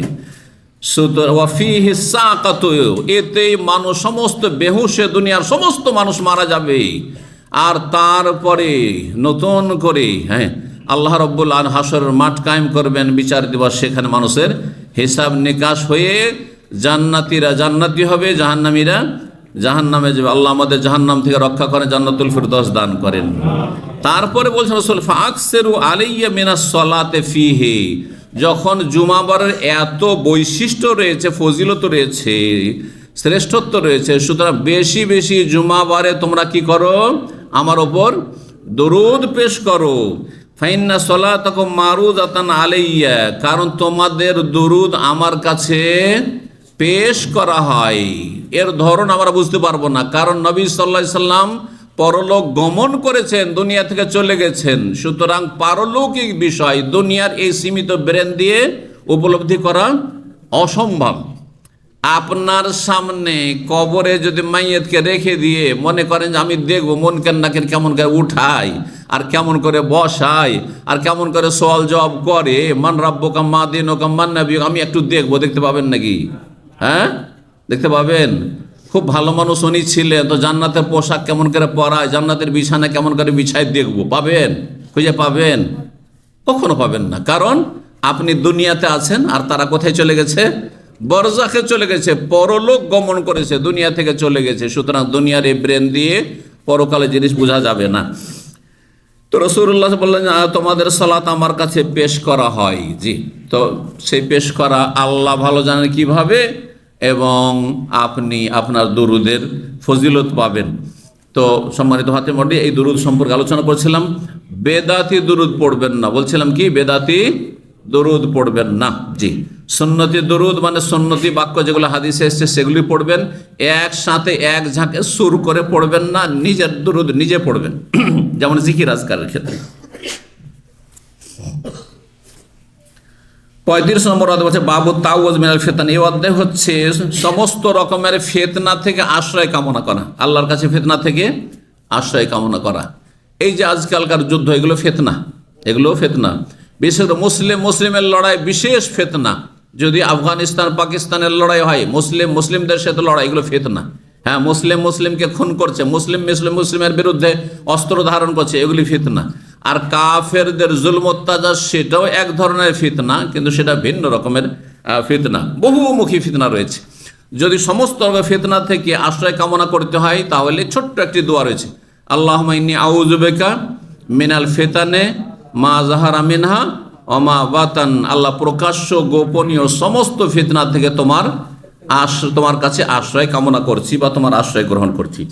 ওয়াফিহি সাকাত, এতেই মানুষ সমস্ত বেহুশে, দুনিয়ার সমস্ত মানুষ মারা যাবে। আর তারপরে নতুন করে আল্লাহ রাব্বুল আলামিন হাসরের মাঠ কায়েম করবেন, বিচার দিবস, সেখানে মানুষের হিসাব নিকাশ হয়ে জান্নাতীরা জান্নাতি হবে, জাহান্নামীরা জাহান্নামে যাবে। আল্লাহ আমাদের জাহান্নাম থেকে রক্ষা করেন, জান্নাতুল ফিরদৌস দান করেন। তারপরে বলছেন রাসূল, ফাকসিরু আলাইয়া মিনাস সালাতে ফিহি, যখন জুমাবারের এত বৈশিষ্ট্য রয়েছে, ফজিলত রয়েছে, শ্রেষ্ঠত্ব রয়েছে, সুতরাং বেশি বেশি জুমাবারে তোমরা কি করো? আমার ওপর দরুদ পেশ করো। ফাইন্না সলাতাকুম মারুদাতান আলাইয়া, কারণ তোমাদের দরুদ আমার কাছে পেশ করা হয়। এর ধরন আমরা বুঝতে পারবো না, কারণ নবী সাল্লাল্লাহু আলাইহি সাল্লাম পরলোক গমন করেছেন, দুনিয়া থেকে চলে গেছেন। সুতরাং পারলৌকিক বিষয় দুনিয়ার এই সীমিত ব্রেন দিয়ে উপলব্ধি করা অসম্ভব। আপনার সামনে কবরে যদি মাইয়াতকে রেখে দিয়ে মনে করেন যে আমি দেখবো মন কেন্নাকে কেমন করে উঠাই, আর কেমন করে বসাই, আর কেমন করে সওয়াল জবাব করে, মান রাব্বুকা মা দীনুকা মান নাবিয়ুকা, আমি একটু দেখবো, দেখতে পাবেন নাকি? দেখতে পাবেন? খুব ভালো মানুষ উনি ছিলেন, তো জান্নাতের পোশাক কেমন করে পরায়, জান্নাতের বিছানা কেমন করে বিছায় দেখবো, পাবেন? খুঁজে পাবেন? কখনো পাবেন না, কারণ আপনি দুনিয়াতে আছেন আর তারা কোথায় চলে গেছে? বরজাখে চলে গেছে, পরলোক গমন করেছে, দুনিয়া থেকে চলে গেছে। সুতরাং দুনিয়ার এই ব্রেন দিয়ে পরকালে জিনিস বোঝা যাবে না। তো রাসূলুল্লাহ বললেন, তোমাদের সালাত আমার কাছে পেশ করা হয়। জি, তো সেই পেশ করা আল্লাহ ভালো জানেন কিভাবে, এবং আপনি আপনার দরুদের ফজিলত পাবেন। তো সম্মানিত হাতে মন্ডলী, এই দরুদ সম্পর্কে আলোচনা করছিলাম। বেদাতি দরুদ পড়বেন না, বলছিলাম কি? বেদাতি দরুদ পড়বেন না। জি, সুন্নতি দরুদ মানে সুন্নতি বাক্য যেগুলো হাদিসে এসছে সেগুলি পড়বেন, একসাথে এক ঝাঁকে সুর করে পড়বেন না, নিজের দরুদ নিজে পড়বেন, যেমন জিকির আজকারের ক্ষেত্রে। 35 নম্বর অধ্যায় হচ্ছে বাবু তাওয়াজ মিনাল ফিতনা। এই অধ্যায় হচ্ছে সমস্ত রকমের ফিতনা থেকে আশ্রয় কামনা করা, আল্লাহর কাছে ফিতনা থেকে আশ্রয় কামনা করা। এই যে আজকালকার যুদ্ধ, এগুলো ফিতনা, এগুলো ফিতনা। বিশেষ করে মুসলিমের লড়াই বিশেষ ফিতনা। যদি আফগানিস্তান পাকিস্তানের লড়াই হয়, মুসলিমদের সাথে লড়াই, এগুলো ফিতনা। হ্যাঁ, মুসলিমকে খুন করছে, মুসলিমের বিরুদ্ধে অস্ত্র ধারণ করছে, এগুলি ফিতনা। আর কাফেরদের জুলম অত্যাচার, সেটাও এক ধরনের ফিতনা, কিন্তু সেটা ভিন্ন রকমের ফিতনা। বহুমুখী ফিতনা রয়েছে। যদি সমস্ত ফিতনা থেকে আশ্রয় কামনা করতে হয়, তাহলে ছোট্ট একটি দোয়া রয়েছে, আল্লাহুম্মা ইন্নী আউযু বিকা মিনাল ফিতানে মা যাহারা মিনহা ওয়া মা বাতান। আল্লাহ, প্রকাশ্য গোপনীয় সমস্ত ফিতনা থেকে তোমার কাছে আশ্রয় কামনা করছি বা তোমার আশ্রয় গ্রহণ করছি।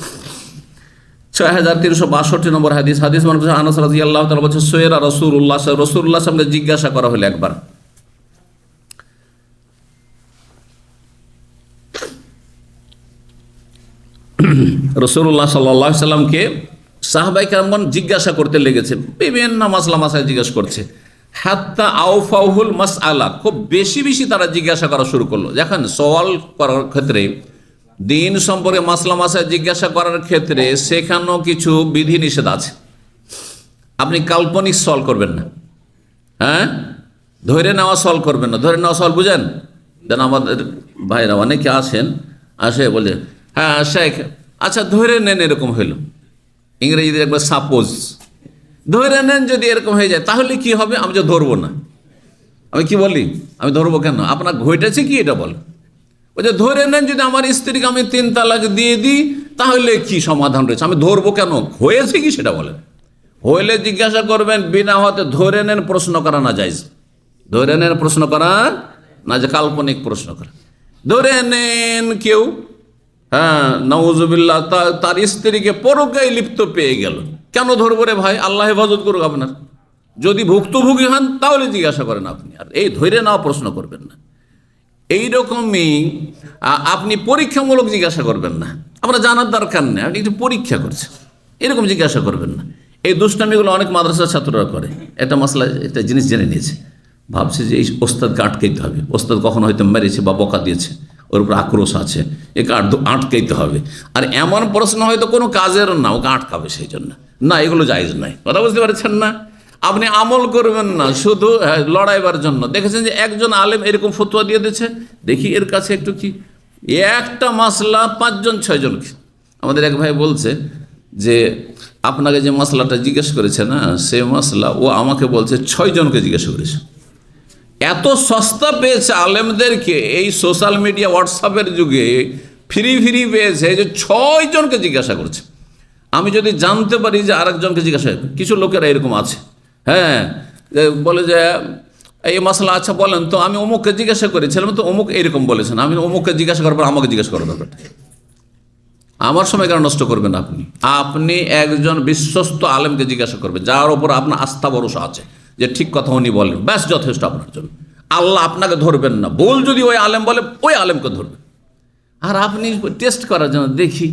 6362 নম্বর হাদিস মনে করছে আনাস রাদিয়াল্লাহু তাআলা বলছে, সুয়েরা রাসূলুল্লাহ সামনে জিজ্ঞাসা করা হলো একবার, রাসূলুল্লাহ সাল্লাল্লাহু আলাইহি সাল্লামকে সাহাবায়ে কেরামগণ জিজ্ঞাসা করতে লেগেছে, বিভিন্ন মাসলা জিজ্ঞাসা করছে। হাত্তা আউফাউহুল মাসআলা, খুব বেশি বেশি তারা জিজ্ঞাসা করা শুরু করলো। যখন সওয়াল করার ক্ষেত্রে, দিন সম্পর্কে মাসলা জিজ্ঞাসা করার ক্ষেত্রে, সেখানেও কিছু বিধি নিষেধ আছে। আপনি কাল্পনিক সওয়াল করবেন না, হ্যাঁ, ধরে নেওয়া সওয়াল করবেন না। ধরে নেওয়া সওয়াল বুঝেন? যেন আমাদের ভাইরা অনেকে আসে বলে, হ্যাঁ শেখ, আচ্ছা ধরে নেন এরকম হইল, ইংরেজিতে একবার সাপোজ, ধরে নেন যদি এরকম হয়ে যায় তাহলে কি হবে? আমি যে ধরবো না, আমি কি বলি, আমি ধরবো কেন? আপনার ঘটেছে কি এটা বল। ওই যে ধরে নেন যদি আমার স্ত্রীকে আমি 3 তালাক দিয়ে দিই, তাহলে কি সমাধান রয়েছে? আমি ধরবো কেন? হয়েছে কি সেটা বলেন। হইলে জিজ্ঞাসা করবেন, বিনা হতে ধরে নেন প্রশ্ন করা না যায়জ। ধরে নেন প্রশ্ন করা না, যে কাল্পনিক প্রশ্ন করা। ধরে নেন কেউ, হ্যাঁ নাউজুবিল্লাহ, তার স্ত্রীকে পরকীয়ায় লিপ্ত পেয়ে গেল, কেন ধরবো রে ভাই? আল্লাহ হেফাজত করুক আপনার। যদি ভুক্তভোগী হন তাহলে জিজ্ঞাসা করেন আপনি, আর এই ধরে নেওয়া প্রশ্ন করবেন না। এইরকমই আপনি পরীক্ষামূলক জিজ্ঞাসা করবেন না, আপনার জানার দরকার নেই, আপনি একটু পরীক্ষা করছেন, এরকম জিজ্ঞাসা করবেন না। এই দুষ্টামিগুলো অনেক মাদ্রাসার ছাত্ররা করে। একটা মশলা, একটা জিনিস জেনে নিয়েছে, ভাবছে যে এই ওস্তাদকে আটকাইতে হবে, ওস্তাদ কখনো হয়তো মেরেছে বা বকা দিয়েছে, ওর উপর আক্রোশ আছে, একে আটকাইতে হবে। আর এমন প্রশ্ন হয়তো কোনো কাজের না, ওকে আটকাবে, সেই জন্য না, এগুলো জায়েজ নয়। কথা বুঝতে পারছেন না? আপনি আমল করবেন না শুধু লড়াইবার জন্য। দেখেছেন যে একজন আলেম এরকম ফতোয়া দিয়ে দিচ্ছে, দেখি এর কাছে একটু কি, একটা মাসলা 5 জন 6 জনকে। আমাদের এক ভাই বলছে যে আপনাকে যে মশলাটা জিজ্ঞেস করেছে না, সে মশলা ও আমাকে বলছে 6 জনকে জিজ্ঞেস করেছে। এত সস্তা পেয়েছে আলেমদেরকে, এই সোশ্যাল মিডিয়া হোয়াটসঅ্যাপের যুগে ফ্রি পেয়েছে যে 6 জনকে জিজ্ঞাসা করছে। আমি যদি জানতে পারি যে আরেকজনকে জিজ্ঞাসা, কিছু লোকেরা এরকম আছে, হ্যাঁ, বলে যে এই মশলা, আচ্ছা বলেন তো, আমি অমুককে জিজ্ঞাসা করেছিলাম তো অমুক এরকম বলেছেন, আমি অমুককে জিজ্ঞাসা করার পর আমাকে জিজ্ঞাসা করা দরকার। আমার সময় কেন নষ্ট করবেন? আপনি একজন বিশ্বস্ত আলেমকে জিজ্ঞাসা করবেন, যার ওপর আপনার আস্থা ভরসা আছে যে ঠিক কথা উনি বলেন, ব্যাস যথেষ্ট আপনার জন্য। আল্লাহ আপনাকে ধরবেন না, ভুল যদি ওই আলেম বলে ওই আলেমকে ধরবেন। আর আপনি টেস্ট করার জন্য, দেখি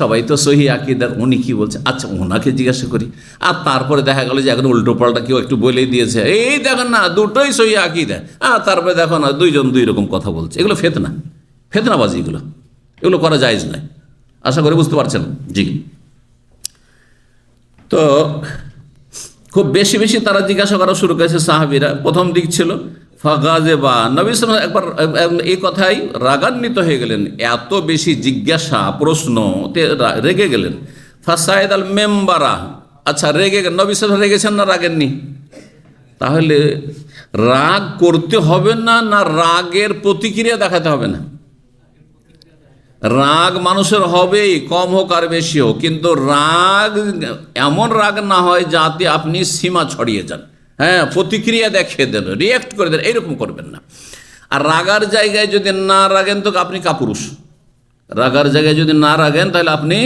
সবাই তো সহি আকীদার, উনি কি বলছে, আচ্ছা ওনাকে জিজ্ঞাসা করি। আর তারপরে দেখা গেল যে এখন উল্টো পাল্টা কেউ একটু বলেই দিয়েছে, এই দেখেন না দুটোই সহি আকীদা, তারপরে দেখো না 2 জন 2 রকম কথা বলছে। এগুলো ফেতনাবাজি, এগুলো করা জায়েজ নয়। আশা করি বুঝতে পারছেন। জি, তো খুব বেশি তারা জিজ্ঞাসা করা শুরু করেছে সাহাবীরা। প্রথম দিক ছিল ফাগাজে বা নবী সাল্লাল্লাহু আলাইহি ওয়াসাল্লাম একবার এই কথাই রাগান্বিত হয়ে গেলেন, এত বেশি জিজ্ঞাসা প্রশ্নতে রেগে গেলেন। ফাসাইদ আল মেম্বারা, আচ্ছা রেগে গেলেন, নবী সাল্লাল্লাহু আলাইহি ওয়াসাল্লাম রেগেছেন না রাগেননি? তাহলে রাগ করতে হবে না, না রাগের প্রতিক্রিয়া দেখাতে হবে না? রাগ মানুষের হবেই, কম হোক আর বেশি হোক, কিন্তু রাগ এমন রাগ না হয় যাতে আপনি সীমা ছড়িয়ে যান, হ্যাঁ, প্রতিক্রিয়া দেখিয়ে দেন, রিয়াক্ট করে দেন, এইরকম করবেন না। আর রাগার জায়গায় যদি না রাগেন তো আপনি কাপুরুষ। রাগার জায়গায় যদি না রাগেন তাহলে আপনি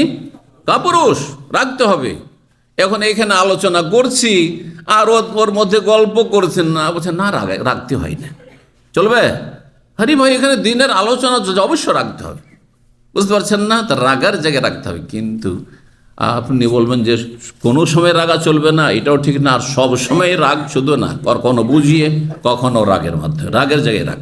কাপুরুষ, রাগতে হবে। এখন এখানে আলোচনা করছি আর ওর মধ্যে গল্প করছেন না, বলছেন না রাগতে হয় না, চলবে? হরি ভাই, এখানে দিনের আলোচনা অবশ্য রাখতে হবে, বুঝতে পারছেন না? তা রাগার জায়গায় রাখতে হবে। কিন্তু আপনি বলবেন যে কোনো সময় রাগা চলবে না, এটাও ঠিক না, আর সব সময় রাগ শুধু না, কখনো বুঝিয়ে কখনো রাগের মাধ্যমে, রাগের জায়গায় রাগ।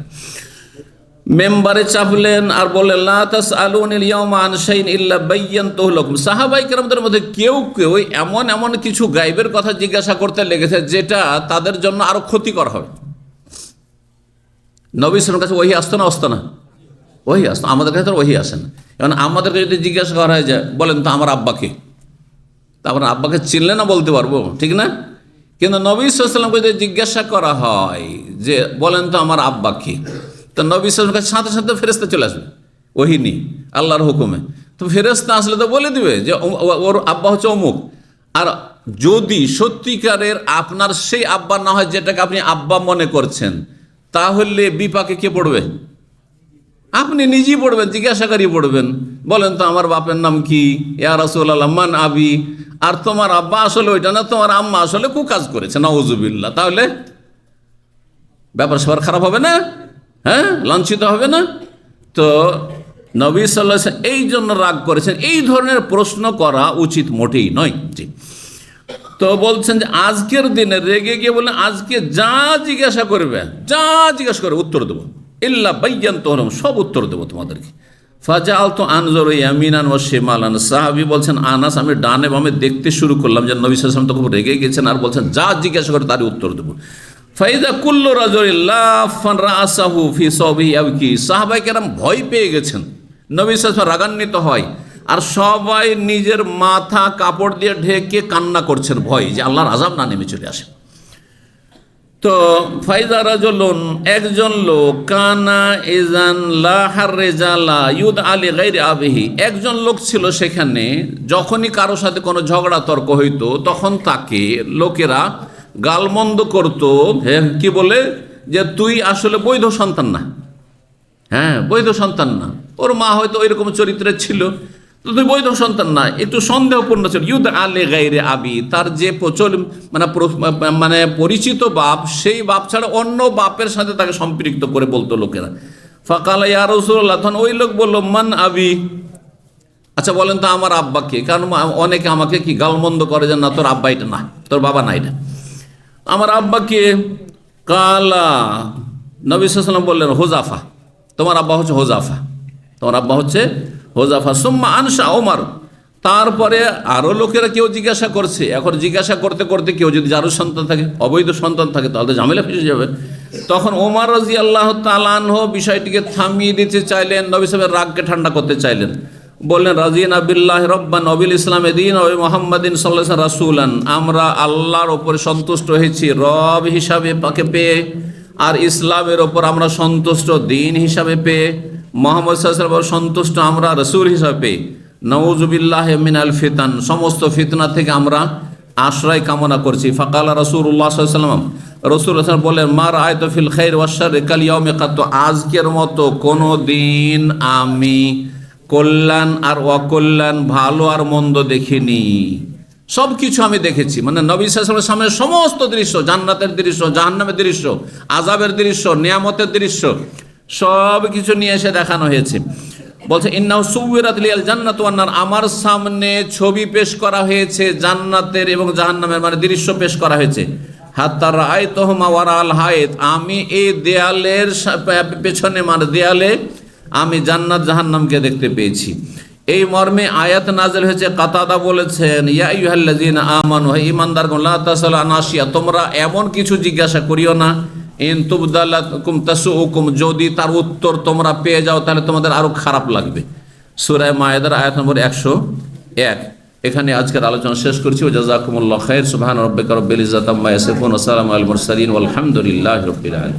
মেম্বারে চাপলেন আর বললেন লা তাসআলুনিল ইয়াওমা আন শাইইন ইল্লা বায়্যানতুহু লাকুম। সাহাবায়ে কেরামদের মধ্যে কেউ কেউ এমন কিছু গায়বের কথা জিজ্ঞাসা করতে লেগেছে যেটা তাদের জন্য আরো ক্ষতিকর হবে। নবী সাল্লাল্লাহু আলাইহি ওয়াসাল্লামের কাছে ওহী আসতো না, আসতো না? ওহী আসতো, আমাদের কাছে তো ওহী আসে না। এখন আমাদেরকে যদি জিজ্ঞাসা করা হয় যে বলেন তো আমার আব্বাকে, তা আপনার আব্বাকে চিনলে না বলতে পারবো, ঠিক না? কিন্তু নবী সাল্লাল্লাহু আলাইহি ওয়াসাল্লামকে যদি জিজ্ঞাসা করা হয় যে বলেন তো আমার আব্বাকে, তো নবী সাল্লাল্লাহু আলাইহি ওয়াসাল্লামের কাছে সাথে সাথে ফেরেশতা চলে আসবে, ওহী নেই, আল্লাহর হুকুমে। তো ফেরেশতা আসলে তো বলে দিবে যে ওর আব্বা হচ্ছে অমুক। আর যদি সত্যিকারের আপনার সেই আব্বা না হয় যেটাকে আপনি আব্বা মনে করছেন, তাহলে বিপাকে কে পড়বে? আপনি নিজেই পড়বেন, জিজ্ঞাসাকারী পড়বেন, বলেন তো আমার বাপের নাম কি, ইয়া রাসূলুল্লাহ মান আবি। আর তোমার আব্বা আসলে ওইটা না, তোমার আম্মা আসলে কুকাজ করেছে, নাউজুবিল্লাহ। তাহলে ব্যাপার সবার খারাপ হবে না? হ্যাঁ, লাঞ্ছিত হবে না? তো নবী সাল্লাল্লাহু আলাইহি ওয়াসাল্লাম এই জন্য রাগ করেছেন, এই ধরনের প্রশ্ন করা উচিত মোটেই নয়। জি, তো বলছেন যে আজকের দিনে রেগে গিয়ে বলেন আজকে যা জিজ্ঞাসা করবে, যা জিজ্ঞাসা করবে উত্তর দেবো, ইল্লা বায়্যানতুহু লাকুম, সব উত্তর দেবো তোমাদেরকে। ফাজাআলতু আনজুরু ইয়ামিনান ওয়া শিমালান। সাহাবী বলছেন আনাস, আমি ডানে বামে দেখতে শুরু করলাম যে নবী সাল্লাল্লাহু আলাইহি ওয়াসাল্লাম তো খুব রেগে গেছেন, আর বলছেন যা জিজ্ঞাসা করে তারই উত্তর দেবো। ফাইদা কুল্লু রাজুলিন লাফান রাসাহু ফি সাওবিহি ইয়াবকি। সাহাবায়ে কেরাম ভয় পেয়ে গেছেন, নবী সাল্লাল্লাহু আলাইহি ওয়াসাল্লাম রাগান্বিত হয়, আর সবাই নিজের মাথা কাপড় দিয়ে ঢেকে কান্না করছেন, ভয় যে আল্লাহর আযাব না নেমে চলে আসে। তো ফাইদা রাজুলুন, একজন লোক, কানা ইজান লা হারজালা ইউদ আলী গায়রি আবিহি, একজন লোক ছিল সেখানে, যখনই কারো সাথে কোনো ঝগড়া তর্ক হইতো তখন তাকে লোকেরা গালমন্দ করত, হ্যাঁ, কি বলে যে তুই আসলে বৈধ সন্তান না, হ্যাঁ বৈধ সন্তান না। ওর মা হয়তো ওইরকম চরিত্রের ছিল, তো তুই বৈধ সন্তান না, একটু সন্দেহপূর্ণ ছিল। ইউদ আলে গায়রে আবি, তার যে মানে পরিচিত বাপ, সেই বাপ ছাড়া অন্য বাপের সাথে তাকে সম্পৃক্ত করে বলতো লোকেরা। ফাকালা ইয়া রাসূলুল্লাহ, তখন ওই লোক বলল মান আবি, আচ্ছা বলেন তো আমার আব্বাকে। কারণ অনেকে আমাকে কি গালমন্দ করে যে না তোর আব্বা এটা না, তোর বাবা না এটা, আমার আব্বাকে। কালা, নবী সাল্লাল্লাহু আলাইহি ওয়াসাল্লাম বললেন হুযাফা, তোমার আব্বা হচ্ছে হুযাফা, তোমার আব্বা হচ্ছে হুযাফা। সুম্মা আনশা ওমর, তারপরে আরও লোকেরা কেউ জিজ্ঞাসা করছে। এখন জিজ্ঞাসা করতে করতে কেউ যদি যারও সন্তান থাকে, অবৈধ সন্তান থাকে, তাহলে তো ঝামেলা ফেসে যাবে। তখন ওমর রাদিয়াল্লাহু তাআলা আনহু বিষয়টিকে থামিয়ে দিতে চাইলেন, নবী সাহেবের রাগকে ঠান্ডা করতে চাইলেন। বললেন রাজিনা বিল্লাহি রাব্বান ওয়া বিল ইসলামি দীনান ওয়া মুহাম্মাদিন সাল্লাল্লাহু আলাইহি রাসূলান, আমরা আল্লাহর ওপর সন্তুষ্ট হয়েছি রব হিসাবে পাকে পেয়ে, আর ইসলামের ওপর আমরা সন্তুষ্ট দিন হিসাবে পেয়ে, মুহাম্মদ সাল্লাল্লাহু আলাইহি ওয়াসাল্লাম সন্তুষ্ট আমরা রাসূল হিসাবে পেয়ে। নাউযুবিল্লাহি মিনাল ফিতান, সমস্ত ফিতনা থেকে আমরা আশ্রয় কামনা করছি। ফাকালা রাসূলুল্লাহ সাল্লাল্লাহু আলাইহি ওয়াসাল্লাম, রাসূলুল্লাহ সাল্লাল্লাহু আলাইহি ওয়াসাল্লাম বললেন মা রাআইতু ফিল খাইর ওয়াশ শাররি কাল ইয়াউমি কাত, আজকের মতো কোনো দিন আমি কল্যাণ আর অকল্যাণ, ভালো আর মন্দ দেখিনি, সব কিছু আমি দেখেছি। মানে নবী সাল্লাল্লাহু আলাইহি ওয়াসাল্লামের সামনে সমস্ত দৃশ্য, জান্নাতের দৃশ্য, জাহান্নামের দৃশ্য, আযাবের দৃশ্য, নিয়ামতের দৃশ্য, সব কিছু নিয়ে এসে দেখানো হয়েছে। বলছে ইন্নাহু সুওয়িরাত লিয়াল জান্নাতু ওয়ান নার, আমার সামনে ছবি পেশ করা হয়েছে জান্নাতের এবং জাহান্নামের, মানে দৃশ্য পেশ করা হয়েছে। হাত্তা রাআইতুহুমা ওয়ারাল হায়েত, আমি এই দেয়ালের পেছনে, মানে দেয়ালে আমি জান্নাত জাহান্নামকে দেখতে পেয়েছি। এই মর্মে আয়াত নাযিল হয়েছে। কাতাদা বলেছেন ইয়া আইয়ুহাল্লাযীনা আমানু, হে ঈমানদারগণ, লা তাসআলু আন আশিয়া, তোমরা এমন কিছু জিজ্ঞাসা করিও না, ইন তুবদা লাকুম তাসুউকুম, যদি তার উত্তর তোমরা পেয়ে যাও তাহলে তোমাদের আরো খারাপ লাগবে। সূরা মায়েদার আয়াত নম্বর 101। এখানে আজকের আলোচনা শেষ করছি। জাযাকুমুল্লাহু খাইর। সুবহান রাব্বিকা রাব্বিল ইজ্জাতি আম্মা ইয়াসিফুন ওয়া সালামুন আলাল মুরসালিন ওয়াল হামদুলিল্লাহি রাব্বিল আলামিন।